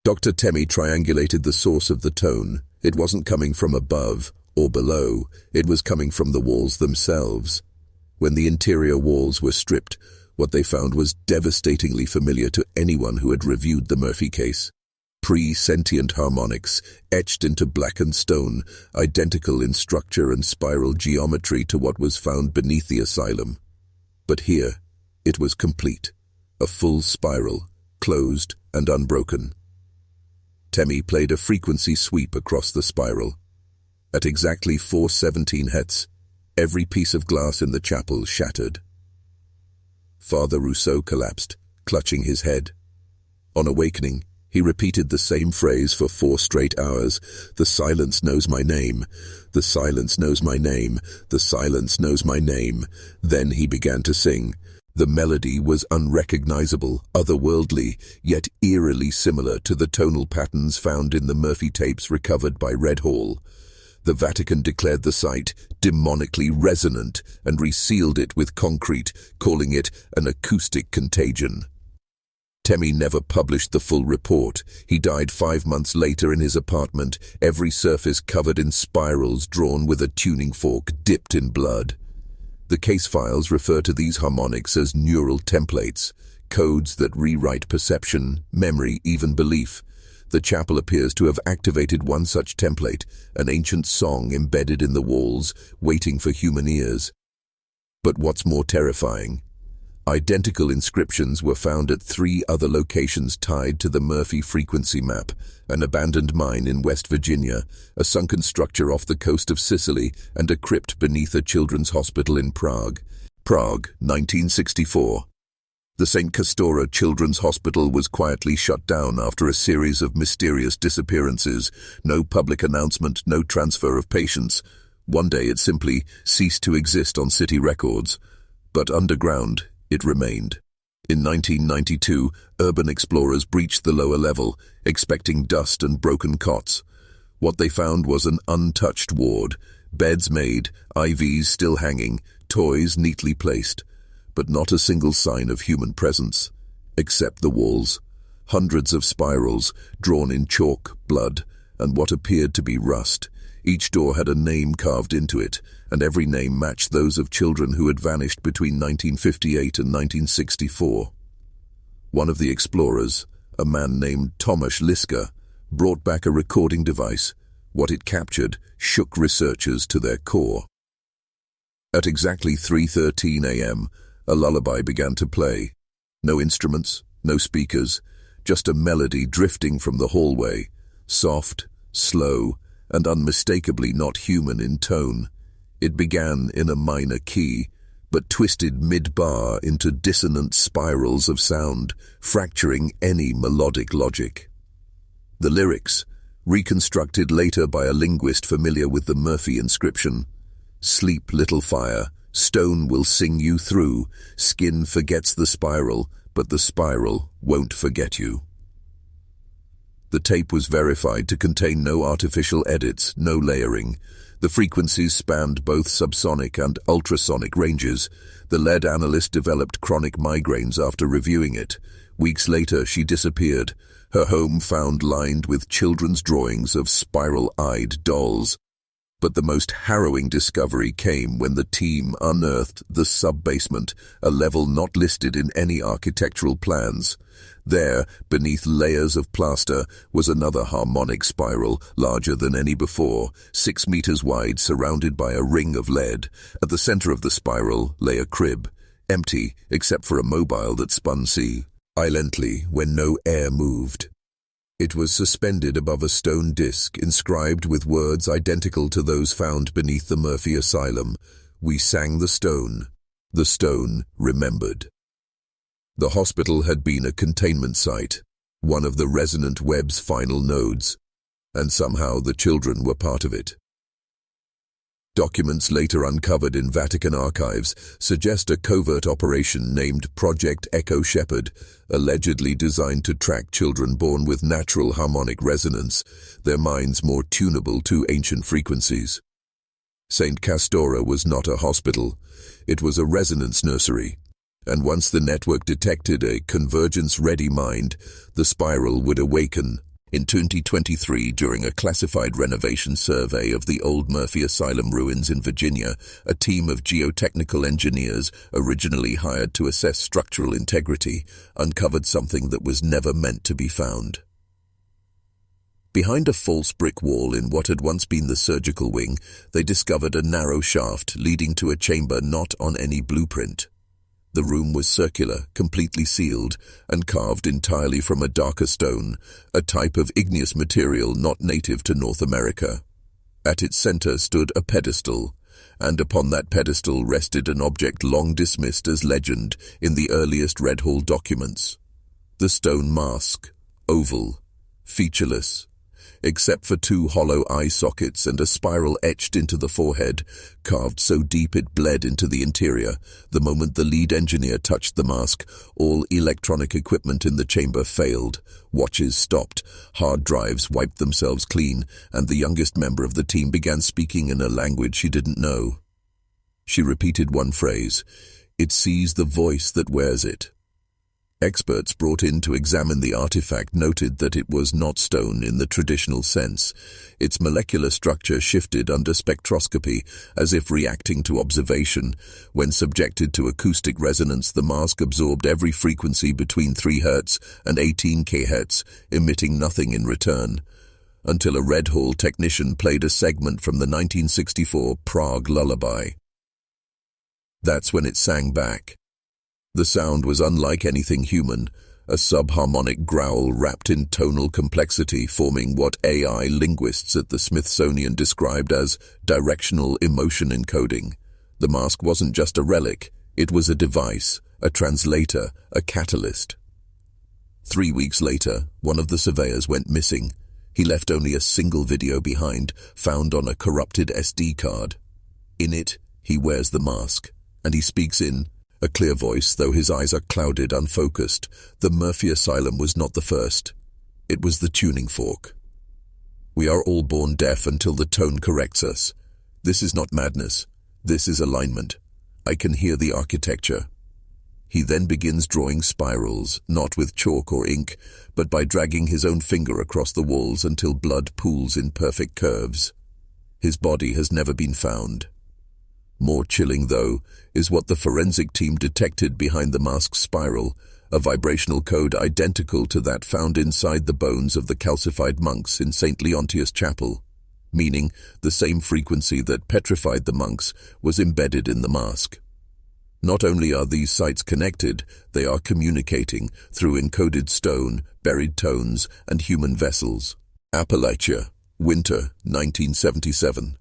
Dr. Temi triangulated the source of the tone. It wasn't coming from above or below, it was coming from the walls themselves. When the interior walls were stripped, what they found was devastatingly familiar to anyone who had reviewed the Murphy case. Pre-sentient harmonics, etched into blackened stone, identical in structure and spiral geometry to what was found beneath the asylum. But here, it was complete, a full spiral, closed and unbroken. Temi played a frequency sweep across the spiral. At exactly 417 Hz, every piece of glass in the chapel shattered. Father Rousseau collapsed, clutching his head. On awakening, he repeated the same phrase for 4 straight hours. The silence knows my name. The silence knows my name. The silence knows my name. Then he began to sing. The melody was unrecognizable, otherworldly, yet eerily similar to the tonal patterns found in the Murphy tapes recovered by Red Hall. The Vatican declared the site demonically resonant and resealed it with concrete, calling it an acoustic contagion. Temi never published the full report. He died 5 months later in his apartment, every surface covered in spirals drawn with a tuning fork dipped in blood. The case files refer to these harmonics as neural templates, codes that rewrite perception, memory, even belief. The chapel appears to have activated one such template, an ancient song embedded in the walls, waiting for human ears. But what's more terrifying? Identical inscriptions were found at 3 other locations tied to the Murphy frequency map: an abandoned mine in West Virginia, a sunken structure off the coast of Sicily, and a crypt beneath a children's hospital in Prague. Prague, 1964. The St. Castora Children's Hospital was quietly shut down after a series of mysterious disappearances. No public announcement, no transfer of patients. One day it simply ceased to exist on city records. But underground, it remained. In 1992, urban explorers breached the lower level, expecting dust and broken cots. What they found was an untouched ward, beds made, IVs still hanging, toys neatly placed, but not a single sign of human presence, except the walls. Hundreds of spirals, drawn in chalk, blood, and what appeared to be rust. Each door had a name carved into it, and every name matched those of children who had vanished between 1958 and 1964. One of the explorers, a man named Tomasz Liska, brought back a recording device. What it captured shook researchers to their core. At exactly 3:13 a.m., a lullaby began to play. No instruments, no speakers, just a melody drifting from the hallway, soft, slow, and unmistakably not human in tone. It began in a minor key, but twisted mid-bar into dissonant spirals of sound, fracturing any melodic logic. The lyrics, reconstructed later by a linguist familiar with the Murphy inscription: "Sleep, little fire, stone will sing you through, skin forgets the spiral, but the spiral won't forget you." The tape was verified to contain no artificial edits, no layering. The frequencies spanned both subsonic and ultrasonic ranges. The lead analyst developed chronic migraines after reviewing it. Weeks later, she disappeared, her home found lined with children's drawings of spiral-eyed dolls. But the most harrowing discovery came when the team unearthed the sub-basement, a level not listed in any architectural plans. There, beneath layers of plaster, was another harmonic spiral, larger than any before, 6 meters wide, surrounded by a ring of lead. At the center of the spiral lay a crib, empty except for a mobile that spun silently when no air moved. It was suspended above a stone disc inscribed with words identical to those found beneath the Murphy Asylum. "We sang the stone. The stone remembered." The hospital had been a containment site, one of the resonant web's final nodes, and somehow the children were part of it. Documents later uncovered in Vatican archives suggest a covert operation named Project Echo Shepherd, allegedly designed to track children born with natural harmonic resonance, their minds more tunable to ancient frequencies. St. Castora was not a hospital, it was a resonance nursery, and once the network detected a convergence-ready mind, the spiral would awaken. In 2023, during a classified renovation survey of the old Murphy Asylum ruins in Virginia, a team of geotechnical engineers, originally hired to assess structural integrity, uncovered something that was never meant to be found. Behind a false brick wall in what had once been the surgical wing, they discovered a narrow shaft leading to a chamber not on any blueprint. The room was circular, completely sealed, and carved entirely from a darker stone, a type of igneous material not native to North America. At its center stood a pedestal, and upon that pedestal rested an object long dismissed as legend in the earliest Red Hall documents. The stone mask, oval, featureless, except for 2 hollow eye sockets and a spiral etched into the forehead, carved so deep it bled into the interior. The moment the lead engineer touched the mask, all electronic equipment in the chamber failed. Watches stopped, hard drives wiped themselves clean, and the youngest member of the team began speaking in a language she didn't know. She repeated one phrase: "It sees the voice that wears it." Experts brought in to examine the artifact noted that it was not stone in the traditional sense. Its molecular structure shifted under spectroscopy, as if reacting to observation. When subjected to acoustic resonance, the mask absorbed every frequency between 3 Hz and 18 kHz, emitting nothing in return. Until a Red Hall technician played a segment from the 1964 Prague lullaby. That's when it sang back. The sound was unlike anything human, a subharmonic growl wrapped in tonal complexity, forming what AI linguists at the Smithsonian described as directional emotion encoding. The mask wasn't just a relic, it was a device, a translator, a catalyst. 3 weeks later, one of the surveyors went missing. He left only a single video behind, found on a corrupted SD card. In it, he wears the mask, and he speaks in a clear voice, though his eyes are clouded, unfocused. The Murphy Asylum was not the first. It was the tuning fork. We are all born deaf until the tone corrects us. This is not madness. This is alignment. I can hear the architecture. He then begins drawing spirals, not with chalk or ink, but by dragging his own finger across the walls until blood pools in perfect curves. His body has never been found. More chilling, though, is what the forensic team detected behind the mask's spiral, a vibrational code identical to that found inside the bones of the calcified monks in St. Leontius Chapel, meaning the same frequency that petrified the monks was embedded in the mask. Not only are these sites connected, they are communicating through encoded stone, buried tones, and human vessels. Appalachia, winter 1977.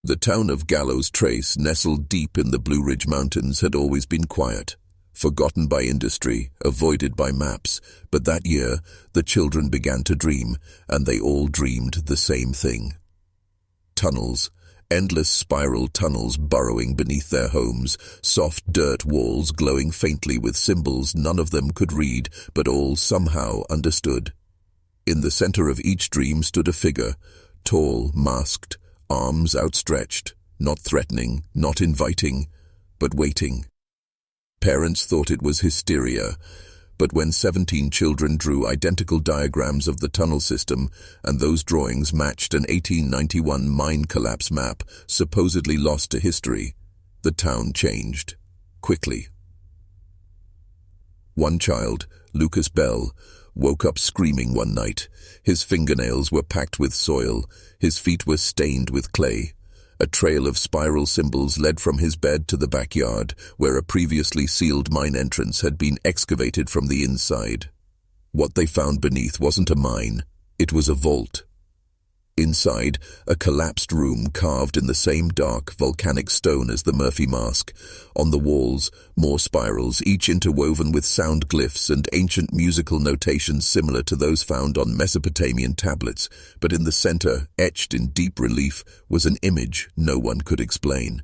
The town of Gallows Trace, nestled deep in the Blue Ridge Mountains, had always been quiet, forgotten by industry, avoided by maps. But that year, the children began to dream, and they all dreamed the same thing. Tunnels, endless spiral tunnels burrowing beneath their homes, soft dirt walls glowing faintly with symbols none of them could read, but all somehow understood. In the center of each dream stood a figure, tall, masked, arms outstretched, not threatening, not inviting, but waiting. Parents thought it was hysteria, but when 17 children drew identical diagrams of the tunnel system, and those drawings matched an 1891 mine collapse map supposedly lost to history, the town changed, quickly. One child, Lucas Bell, woke up screaming one night. His fingernails were packed with soil, his feet were stained with clay. A trail of spiral symbols led from his bed to the backyard, where a previously sealed mine entrance had been excavated from the inside. What they found beneath wasn't a mine, it was a vault. Inside, a collapsed room carved in the same dark, volcanic stone as the Murphy mask. On the walls, more spirals, each interwoven with sound glyphs and ancient musical notations similar to those found on Mesopotamian tablets. But in the center, etched in deep relief, was an image no one could explain.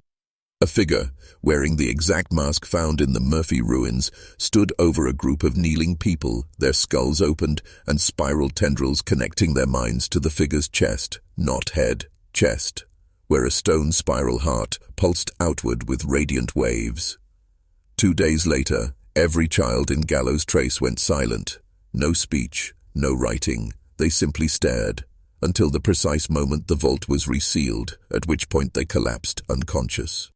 A figure, wearing the exact mask found in the Murphy ruins, stood over a group of kneeling people, their skulls opened and spiral tendrils connecting their minds to the figure's chest, not head, chest, where a stone spiral heart pulsed outward with radiant waves. 2 days later, every child in Gallows Trace went silent. No speech, no writing, they simply stared, until the precise moment the vault was resealed, at which point they collapsed unconscious.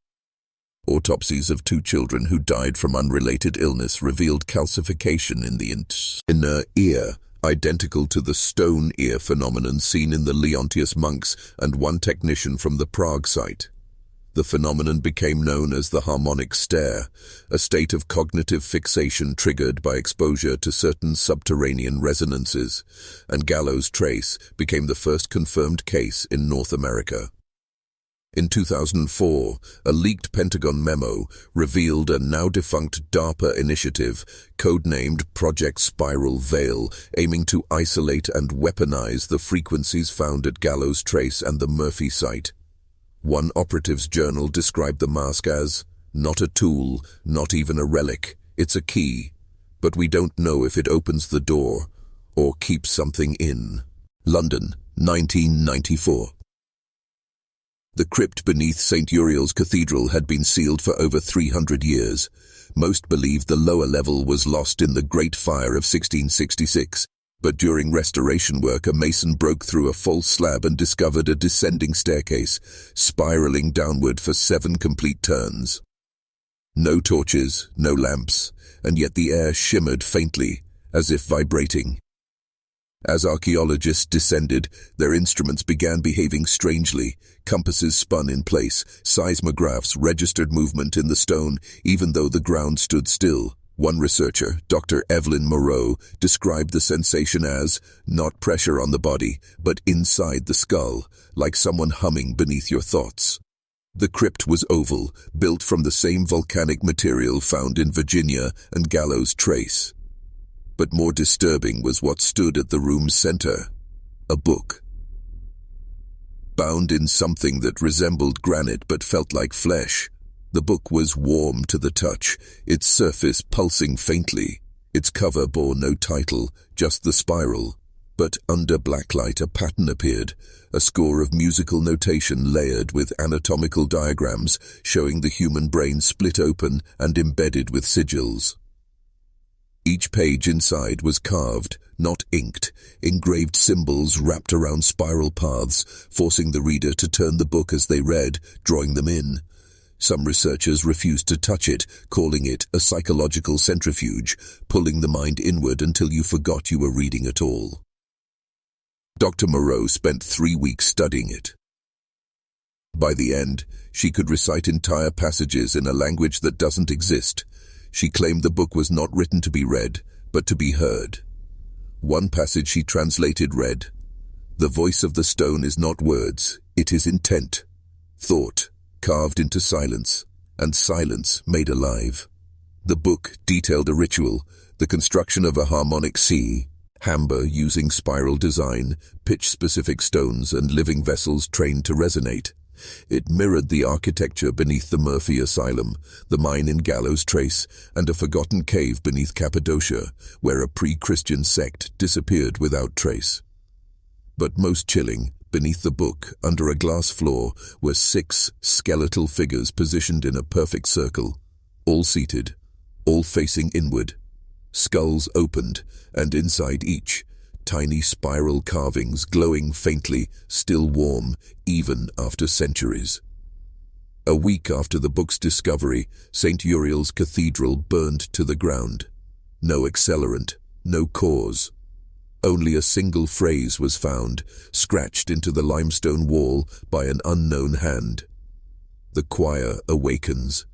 Autopsies of 2 children who died from unrelated illness revealed calcification in the inner ear, identical to the stone ear phenomenon seen in the Leontius monks and one technician from the Prague site. The phenomenon became known as the harmonic stare, a state of cognitive fixation triggered by exposure to certain subterranean resonances, and Gallows Trace became the first confirmed case in North America. In 2004, a leaked Pentagon memo revealed a now-defunct DARPA initiative, codenamed Project Spiral Veil, aiming to isolate and weaponize the frequencies found at Gallows Trace and the Murphy site. One operative's journal described the mask as, "Not a tool, not even a relic, it's a key, but we don't know if it opens the door or keeps something in." London, 1994. The crypt beneath St. Uriel's Cathedral had been sealed for over 300 years. Most believe the lower level was lost in the Great Fire of 1666, but during restoration work a mason broke through a false slab and discovered a descending staircase, spiraling downward for 7 complete turns. No torches, no lamps, and yet the air shimmered faintly, as if vibrating. As archaeologists descended, their instruments began behaving strangely. Compasses spun in place, seismographs registered movement in the stone, even though the ground stood still. One researcher, Dr. Evelyn Moreau, described the sensation as not pressure on the body, but inside the skull, like someone humming beneath your thoughts. The crypt was oval, built from the same volcanic material found in Virginia and Gallows Trace. But more disturbing was what stood at the room's center, a book. Bound in something that resembled granite but felt like flesh, the book was warm to the touch, its surface pulsing faintly. Its cover bore no title, just the spiral. But under blacklight a pattern appeared, a score of musical notation layered with anatomical diagrams showing the human brain split open and embedded with sigils. Each page inside was carved, not inked, engraved symbols wrapped around spiral paths, forcing the reader to turn the book as they read, drawing them in. Some researchers refused to touch it, calling it a psychological centrifuge, pulling the mind inward until you forgot you were reading at all. Dr. Moreau spent 3 weeks studying it. By the end, she could recite entire passages in a language that doesn't exist. She claimed the book was not written to be read, but to be heard. One passage she translated read, "The voice of the stone is not words, it is intent, thought, carved into silence, and silence made alive." The book detailed a ritual, the construction of a harmonic C, hamber using spiral design, pitch-specific stones, and living vessels trained to resonate. It mirrored the architecture beneath the Murphy Asylum, the mine in Gallows Trace, and a forgotten cave beneath Cappadocia, where a pre-Christian sect disappeared without trace. But most chilling, beneath the book, under a glass floor, were 6 skeletal figures positioned in a perfect circle, all seated, all facing inward. Skulls opened, and inside each, tiny spiral carvings glowing faintly, still warm, even after centuries. A week after the book's discovery, St. Uriel's Cathedral burned to the ground. No accelerant, no cause. Only a single phrase was found, scratched into the limestone wall by an unknown hand. The choir awakens.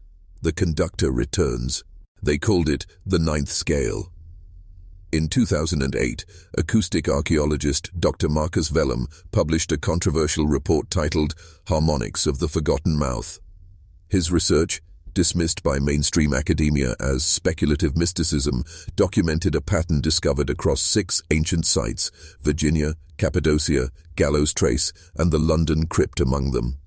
The conductor returns. They called it the 9th scale. In 2008, acoustic archaeologist Dr. Marcus Vellum published a controversial report titled Harmonics of the Forgotten Mouth. His research, dismissed by mainstream academia as speculative mysticism, documented a pattern discovered across 6 ancient sites, Virginia, Cappadocia, Gallows Trace, and the London Crypt among them.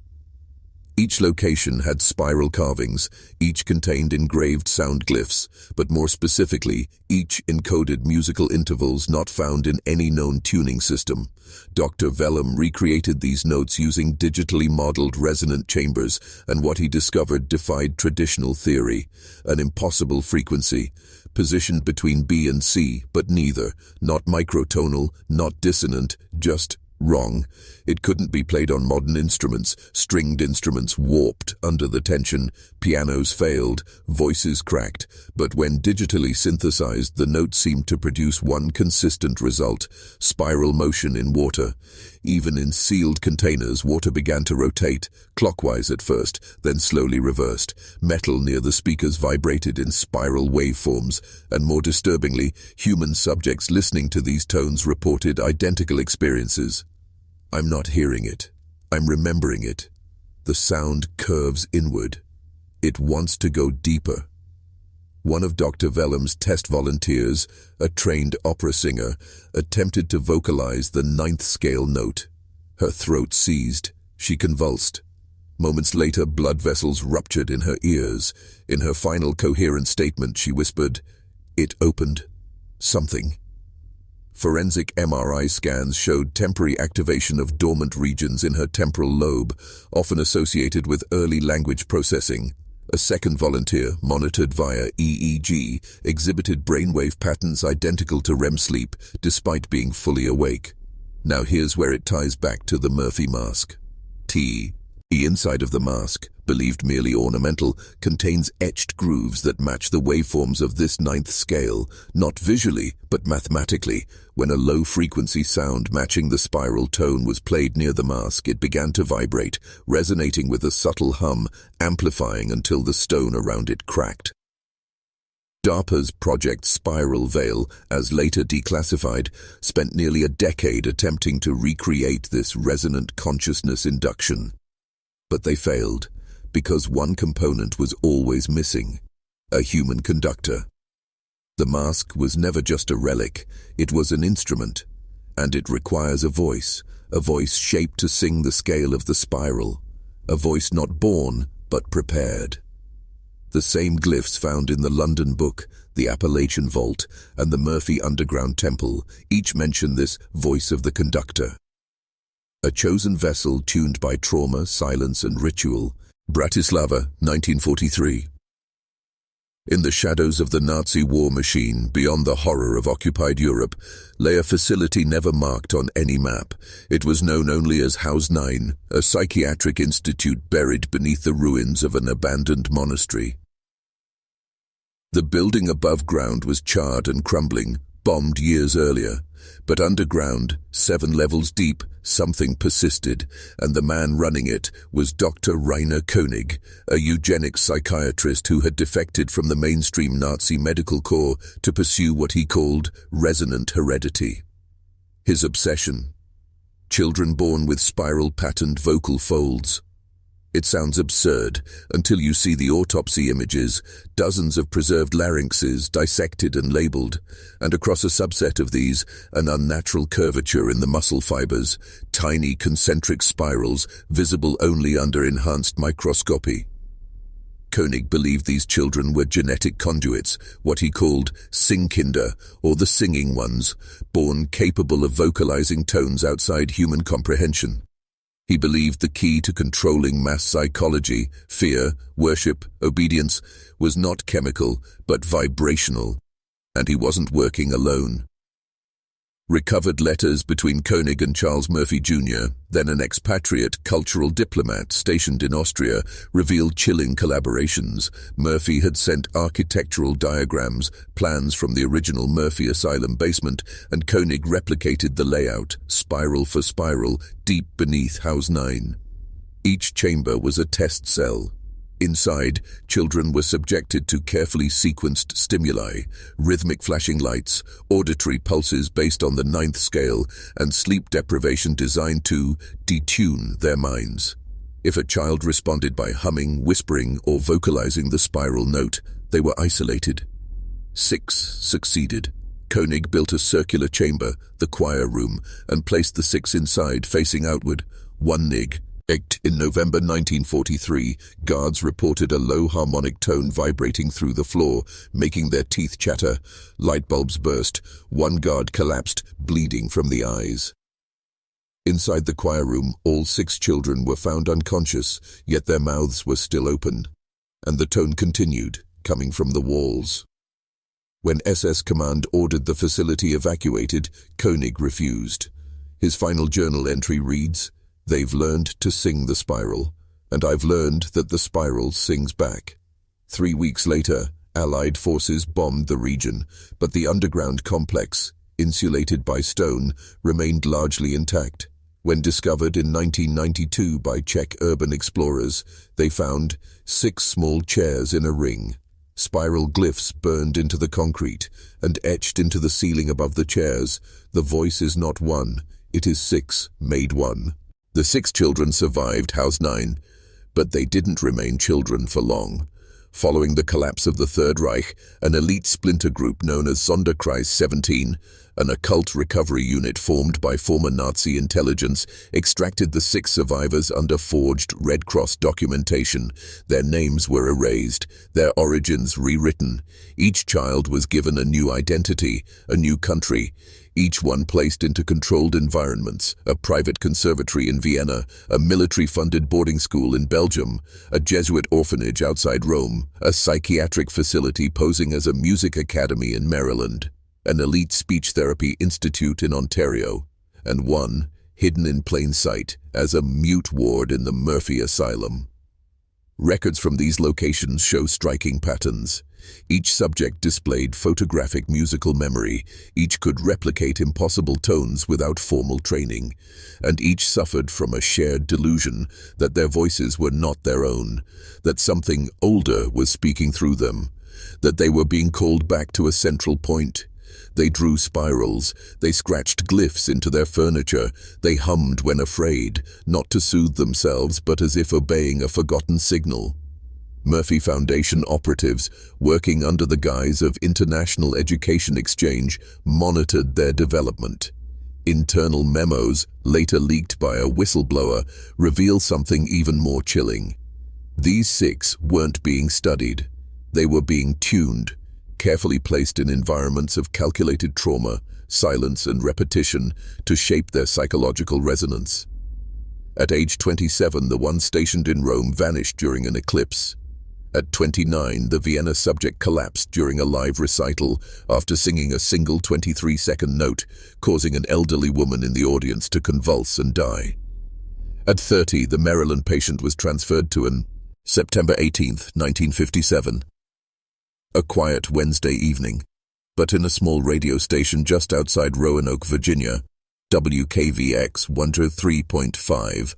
Each location had spiral carvings, each contained engraved sound glyphs, but more specifically, each encoded musical intervals not found in any known tuning system. Dr. Vellum recreated these notes using digitally modeled resonant chambers, and what he discovered defied traditional theory. An impossible frequency, positioned between B and C, but neither, not microtonal, not dissonant, just wrong. It couldn't be played on modern instruments. Stringed instruments warped under the tension, pianos failed, voices cracked, but when digitally synthesized, the notes seemed to produce one consistent result: spiral motion in water. Even in sealed containers, water began to rotate, clockwise at first, then slowly reversed. Metal near the speakers vibrated in spiral waveforms, and more disturbingly, human subjects listening to these tones reported identical experiences. "I'm not hearing it. I'm remembering it. The sound curves inward. It wants to go deeper." One of Dr. Vellum's test volunteers, a trained opera singer, attempted to vocalize the 9th scale note. Her throat seized. She convulsed. Moments later, blood vessels ruptured in her ears. In her final coherent statement, she whispered, "It opened. Something." Forensic MRI scans showed temporary activation of dormant regions in her temporal lobe, often associated with early language processing. A second volunteer, monitored via EEG, exhibited brainwave patterns identical to REM sleep, despite being fully awake. Now here's where it ties back to the Murphy mask. The inside of the mask, believed merely ornamental, contains etched grooves that match the waveforms of this ninth scale, not visually, but mathematically. When a low-frequency sound matching the spiral tone was played near the mask, it began to vibrate, resonating with a subtle hum, amplifying until the stone around it cracked. DARPA's Project Spiral Veil, as later declassified, spent nearly a decade attempting to recreate this resonant consciousness induction. But they failed, because one component was always missing: a human conductor. The mask was never just a relic, it was an instrument, and it requires a voice shaped to sing the scale of the spiral, a voice not born, but prepared. The same glyphs found in the London Book, the Appalachian Vault, and the Murphy Underground Temple each mention this voice of the conductor. A chosen vessel tuned by trauma, silence, and ritual. Bratislava, 1943. In the shadows of the Nazi war machine, beyond the horror of occupied Europe, lay a facility never marked on any map. It was known only as House 9, a psychiatric institute buried beneath the ruins of an abandoned monastery. The building above ground was charred and crumbling, bombed years earlier. But underground, 7 levels deep, something persisted, and the man running it was Dr. Rainer Koenig, a eugenics psychiatrist who had defected from the mainstream Nazi medical corps to pursue what he called resonant heredity. His obsession: children born with spiral-patterned vocal folds. It sounds absurd until you see the autopsy images, dozens of preserved larynxes dissected and labeled, and across a subset of these, an unnatural curvature in the muscle fibers, tiny concentric spirals visible only under enhanced microscopy. Koenig believed these children were genetic conduits, what he called Singkinder, or the singing ones, born capable of vocalizing tones outside human comprehension. He believed the key to controlling mass psychology, fear, worship, obedience, was not chemical, but vibrational, and he wasn't working alone. Recovered letters between Koenig and Charles Murphy Jr., then an expatriate cultural diplomat stationed in Austria, revealed chilling collaborations. Murphy had sent architectural diagrams, plans from the original Murphy Asylum basement, and Koenig replicated the layout, spiral for spiral, deep beneath House 9. Each chamber was a test cell. Inside, children were subjected to carefully sequenced stimuli, rhythmic flashing lights, auditory pulses based on the 9th scale, and sleep deprivation designed to detune their minds. If a child responded by humming, whispering, or vocalizing the spiral note, they were isolated. 6 succeeded. Koenig built a circular chamber, the choir room, and placed the 6 inside, facing outward. 1 nig. In November 1943, guards reported a low harmonic tone vibrating through the floor, making their teeth chatter. Light bulbs burst. 1 guard collapsed, bleeding from the eyes. Inside the choir room, all 6 children were found unconscious, yet their mouths were still open. And the tone continued, coming from the walls. When SS Command ordered the facility evacuated, Koenig refused. His final journal entry reads, "They've learned to sing the spiral, and I've learned that the spiral sings back." 3 weeks later, Allied forces bombed the region, but the underground complex, insulated by stone, remained largely intact. When discovered in 1992 by Czech urban explorers, they found 6 small chairs in a ring. Spiral glyphs burned into the concrete and etched into the ceiling above the chairs. The voice is not 1, it is 6, made 1. The 6 children survived House 9, but they didn't remain children for long. Following the collapse of the Third Reich, an elite splinter group known as Sonderkreis 17, An occult recovery unit formed by former Nazi intelligence extracted the 6 survivors under forged Red Cross documentation. Their names were erased, their origins rewritten. Each child was given a new identity, a new country. Each one placed into controlled environments, a private conservatory in Vienna, a military-funded boarding school in Belgium, a Jesuit orphanage outside Rome, a psychiatric facility posing as a music academy in Maryland, an elite speech therapy institute in Ontario, and one, hidden in plain sight, as a mute ward in the Murphy Asylum. Records from these locations show striking patterns. Each subject displayed photographic musical memory, each could replicate impossible tones without formal training, and each suffered from a shared delusion that their voices were not their own, that something older was speaking through them, that they were being called back to a central point. They drew spirals, they scratched glyphs into their furniture, they hummed when afraid, not to soothe themselves but as if obeying a forgotten signal. Murphy Foundation operatives, working under the guise of International Education Exchange, monitored their development. Internal memos, later leaked by a whistleblower, reveal something even more chilling. These 6 weren't being studied. They were being tuned, carefully placed in environments of calculated trauma, silence, and repetition to shape their psychological resonance. At age 27, the one stationed in Rome vanished during an eclipse. At 29, the Vienna subject collapsed during a live recital after singing a single 23-second note, causing an elderly woman in the audience to convulse and die. At 30, the Maryland patient was transferred to an September 18, 1957. A quiet Wednesday evening, but in a small radio station just outside Roanoke, Virginia, WKVX 103.5,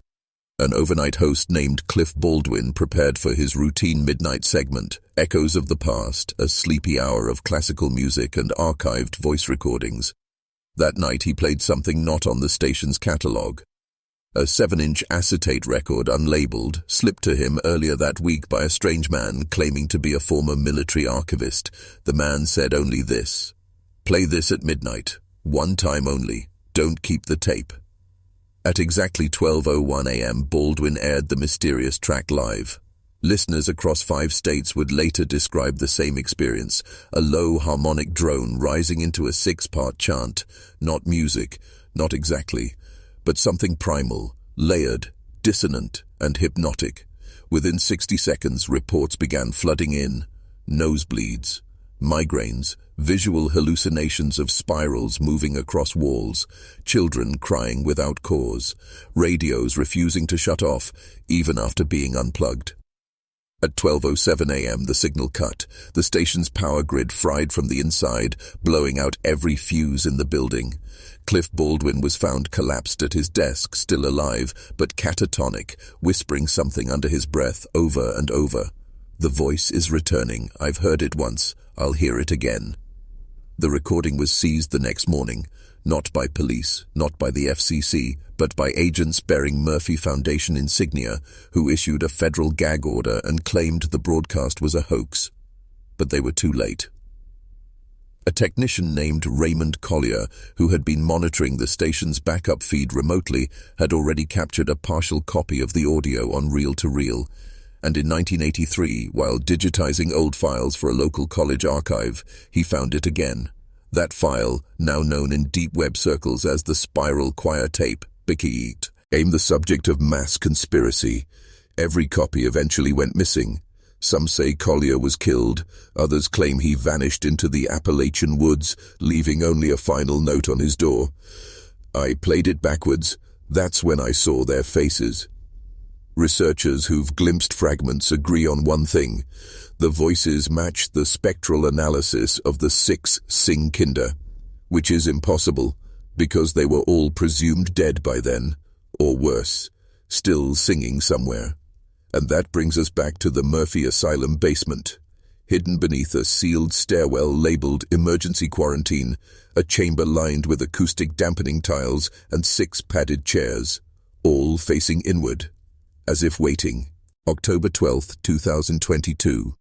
an overnight host named Cliff Baldwin prepared for his routine midnight segment, Echoes of the Past, a sleepy hour of classical music and archived voice recordings. That night he played something not on the station's catalog. A 7-inch acetate record, unlabeled, slipped to him earlier that week by a strange man claiming to be a former military archivist. The man said only this: "Play this at midnight. One time only. Don't keep the tape." At exactly 12:01 a.m., Baldwin aired the mysterious track live. Listeners across 5 states would later describe the same experience, a low harmonic drone rising into a 6-part chant. Not music, not exactly, but something primal, layered, dissonant, and hypnotic. Within 60 seconds, reports began flooding in. Nosebleeds, migraines, visual hallucinations of spirals moving across walls, children crying without cause, radios refusing to shut off, even after being unplugged. At 12:07 a.m., the signal cut. The station's power grid fried from the inside, blowing out every fuse in the building. Cliff Baldwin was found collapsed at his desk, still alive, but catatonic, whispering something under his breath over and over. "The voice is returning. I've heard it once. I'll hear it again." The recording was seized the next morning, not by police, not by the FCC, but by agents bearing Murphy Foundation insignia, who issued a federal gag order and claimed the broadcast was a hoax. But they were too late. A technician named Raymond Collier, who had been monitoring the station's backup feed remotely, had already captured a partial copy of the audio on reel-to-reel. And in 1983, while digitizing old files for a local college archive, he found it again. That file, now known in deep web circles as the Spiral Choir Tape, became the subject of mass conspiracy. Every copy eventually went missing. Some say Collier was killed, others claim he vanished into the Appalachian woods, leaving only a final note on his door. I played it backwards. That's when I saw their faces. Researchers who've glimpsed fragments agree on one thing: the voices match the spectral analysis of the 6 Sing-Kinder, which is impossible because they were all presumed dead by then, or worse, still singing somewhere. And that brings us back to the Murphy Asylum basement. Hidden beneath a sealed stairwell labeled Emergency Quarantine, a chamber lined with acoustic dampening tiles and 6 padded chairs, all facing inward, as if waiting. October 12, 2022.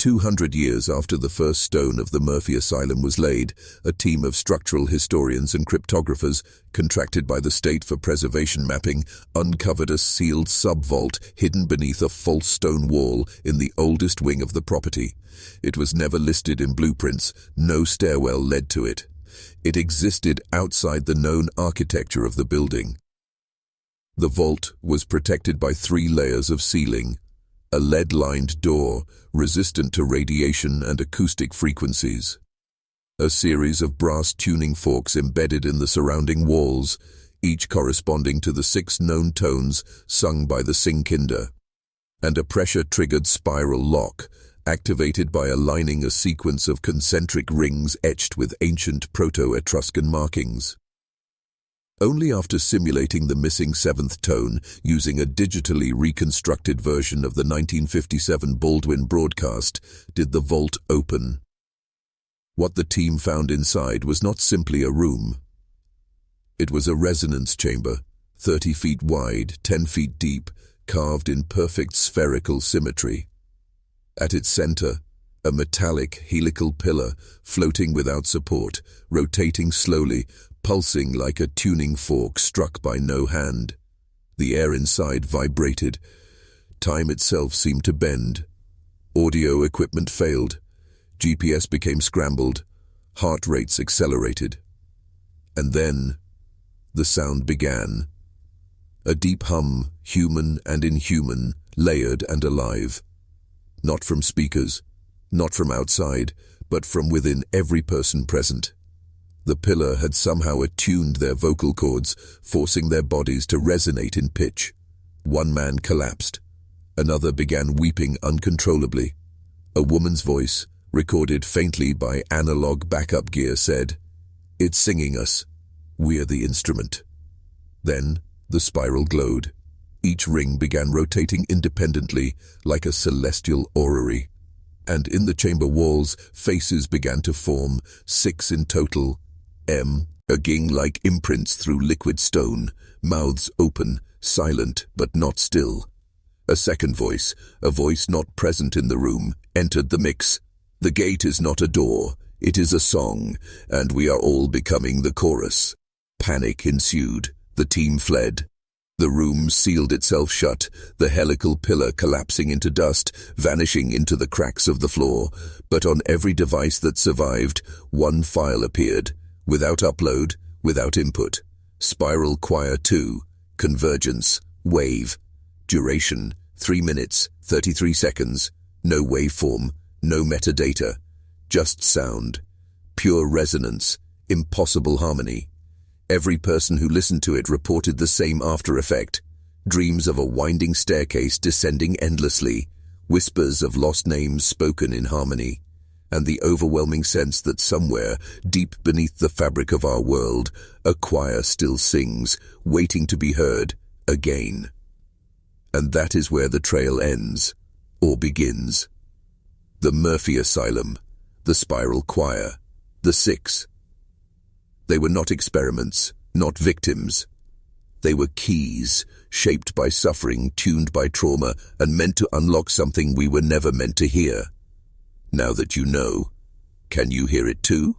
200 years after the first stone of the Murphy Asylum was laid, a team of structural historians and cryptographers, contracted by the state for preservation mapping, uncovered a sealed sub-vault hidden beneath a false stone wall in the oldest wing of the property. It was never listed in blueprints, no stairwell led to it. It existed outside the known architecture of the building. The vault was protected by 3 layers of ceiling, a lead-lined door, resistant to radiation and acoustic frequencies. A series of brass tuning forks embedded in the surrounding walls, each corresponding to the 6 known tones sung by the singkinder. And a pressure-triggered spiral lock, activated by aligning a sequence of concentric rings etched with ancient Proto-Etruscan markings. Only after simulating the missing 7th tone using a digitally reconstructed version of the 1957 Baldwin broadcast did the vault open. What the team found inside was not simply a room. It was a resonance chamber, 30 feet wide, 10 feet deep, carved in perfect spherical symmetry. At its center, a metallic helical pillar floating without support, rotating slowly, pulsing like a tuning fork struck by no hand. The air inside vibrated. Time itself seemed to bend. Audio equipment failed. GPS became scrambled. Heart rates accelerated. And then, the sound began. A deep hum, human and inhuman, layered and alive. Not from speakers, not from outside, but from within every person present. The pillar had somehow attuned their vocal cords, forcing their bodies to resonate in pitch. One man collapsed. Another began weeping uncontrollably. A woman's voice, recorded faintly by analog backup gear, said, "It's singing us. We're the instrument." Then, the spiral glowed. Each ring began rotating independently, like a celestial orrery. And in the chamber walls, faces began to form, 6 in total. Egging like imprints through liquid stone, mouths open, silent but not still. A second voice, a voice not present in the room, entered the mix. "The gate is not a door, it is a song, and we are all becoming the chorus." Panic ensued. The team fled. The room sealed itself shut, the helical pillar collapsing into dust, vanishing into the cracks of the floor. But on every device that survived, one file appeared. Without upload, without input. Spiral Choir 2, Convergence, Wave. Duration, 3 minutes, 33 seconds. No waveform, no metadata. Just sound. Pure resonance, impossible harmony. Every person who listened to it reported the same after effect. Dreams of a winding staircase descending endlessly. Whispers of lost names spoken in harmony. And the overwhelming sense that somewhere, deep beneath the fabric of our world, a choir still sings, waiting to be heard, again. And that is where the trail ends, or begins. The Murphy Asylum, the Spiral Choir, the 6. They were not experiments, not victims. They were keys, shaped by suffering, tuned by trauma, and meant to unlock something we were never meant to hear. Now that you know, can you hear it too?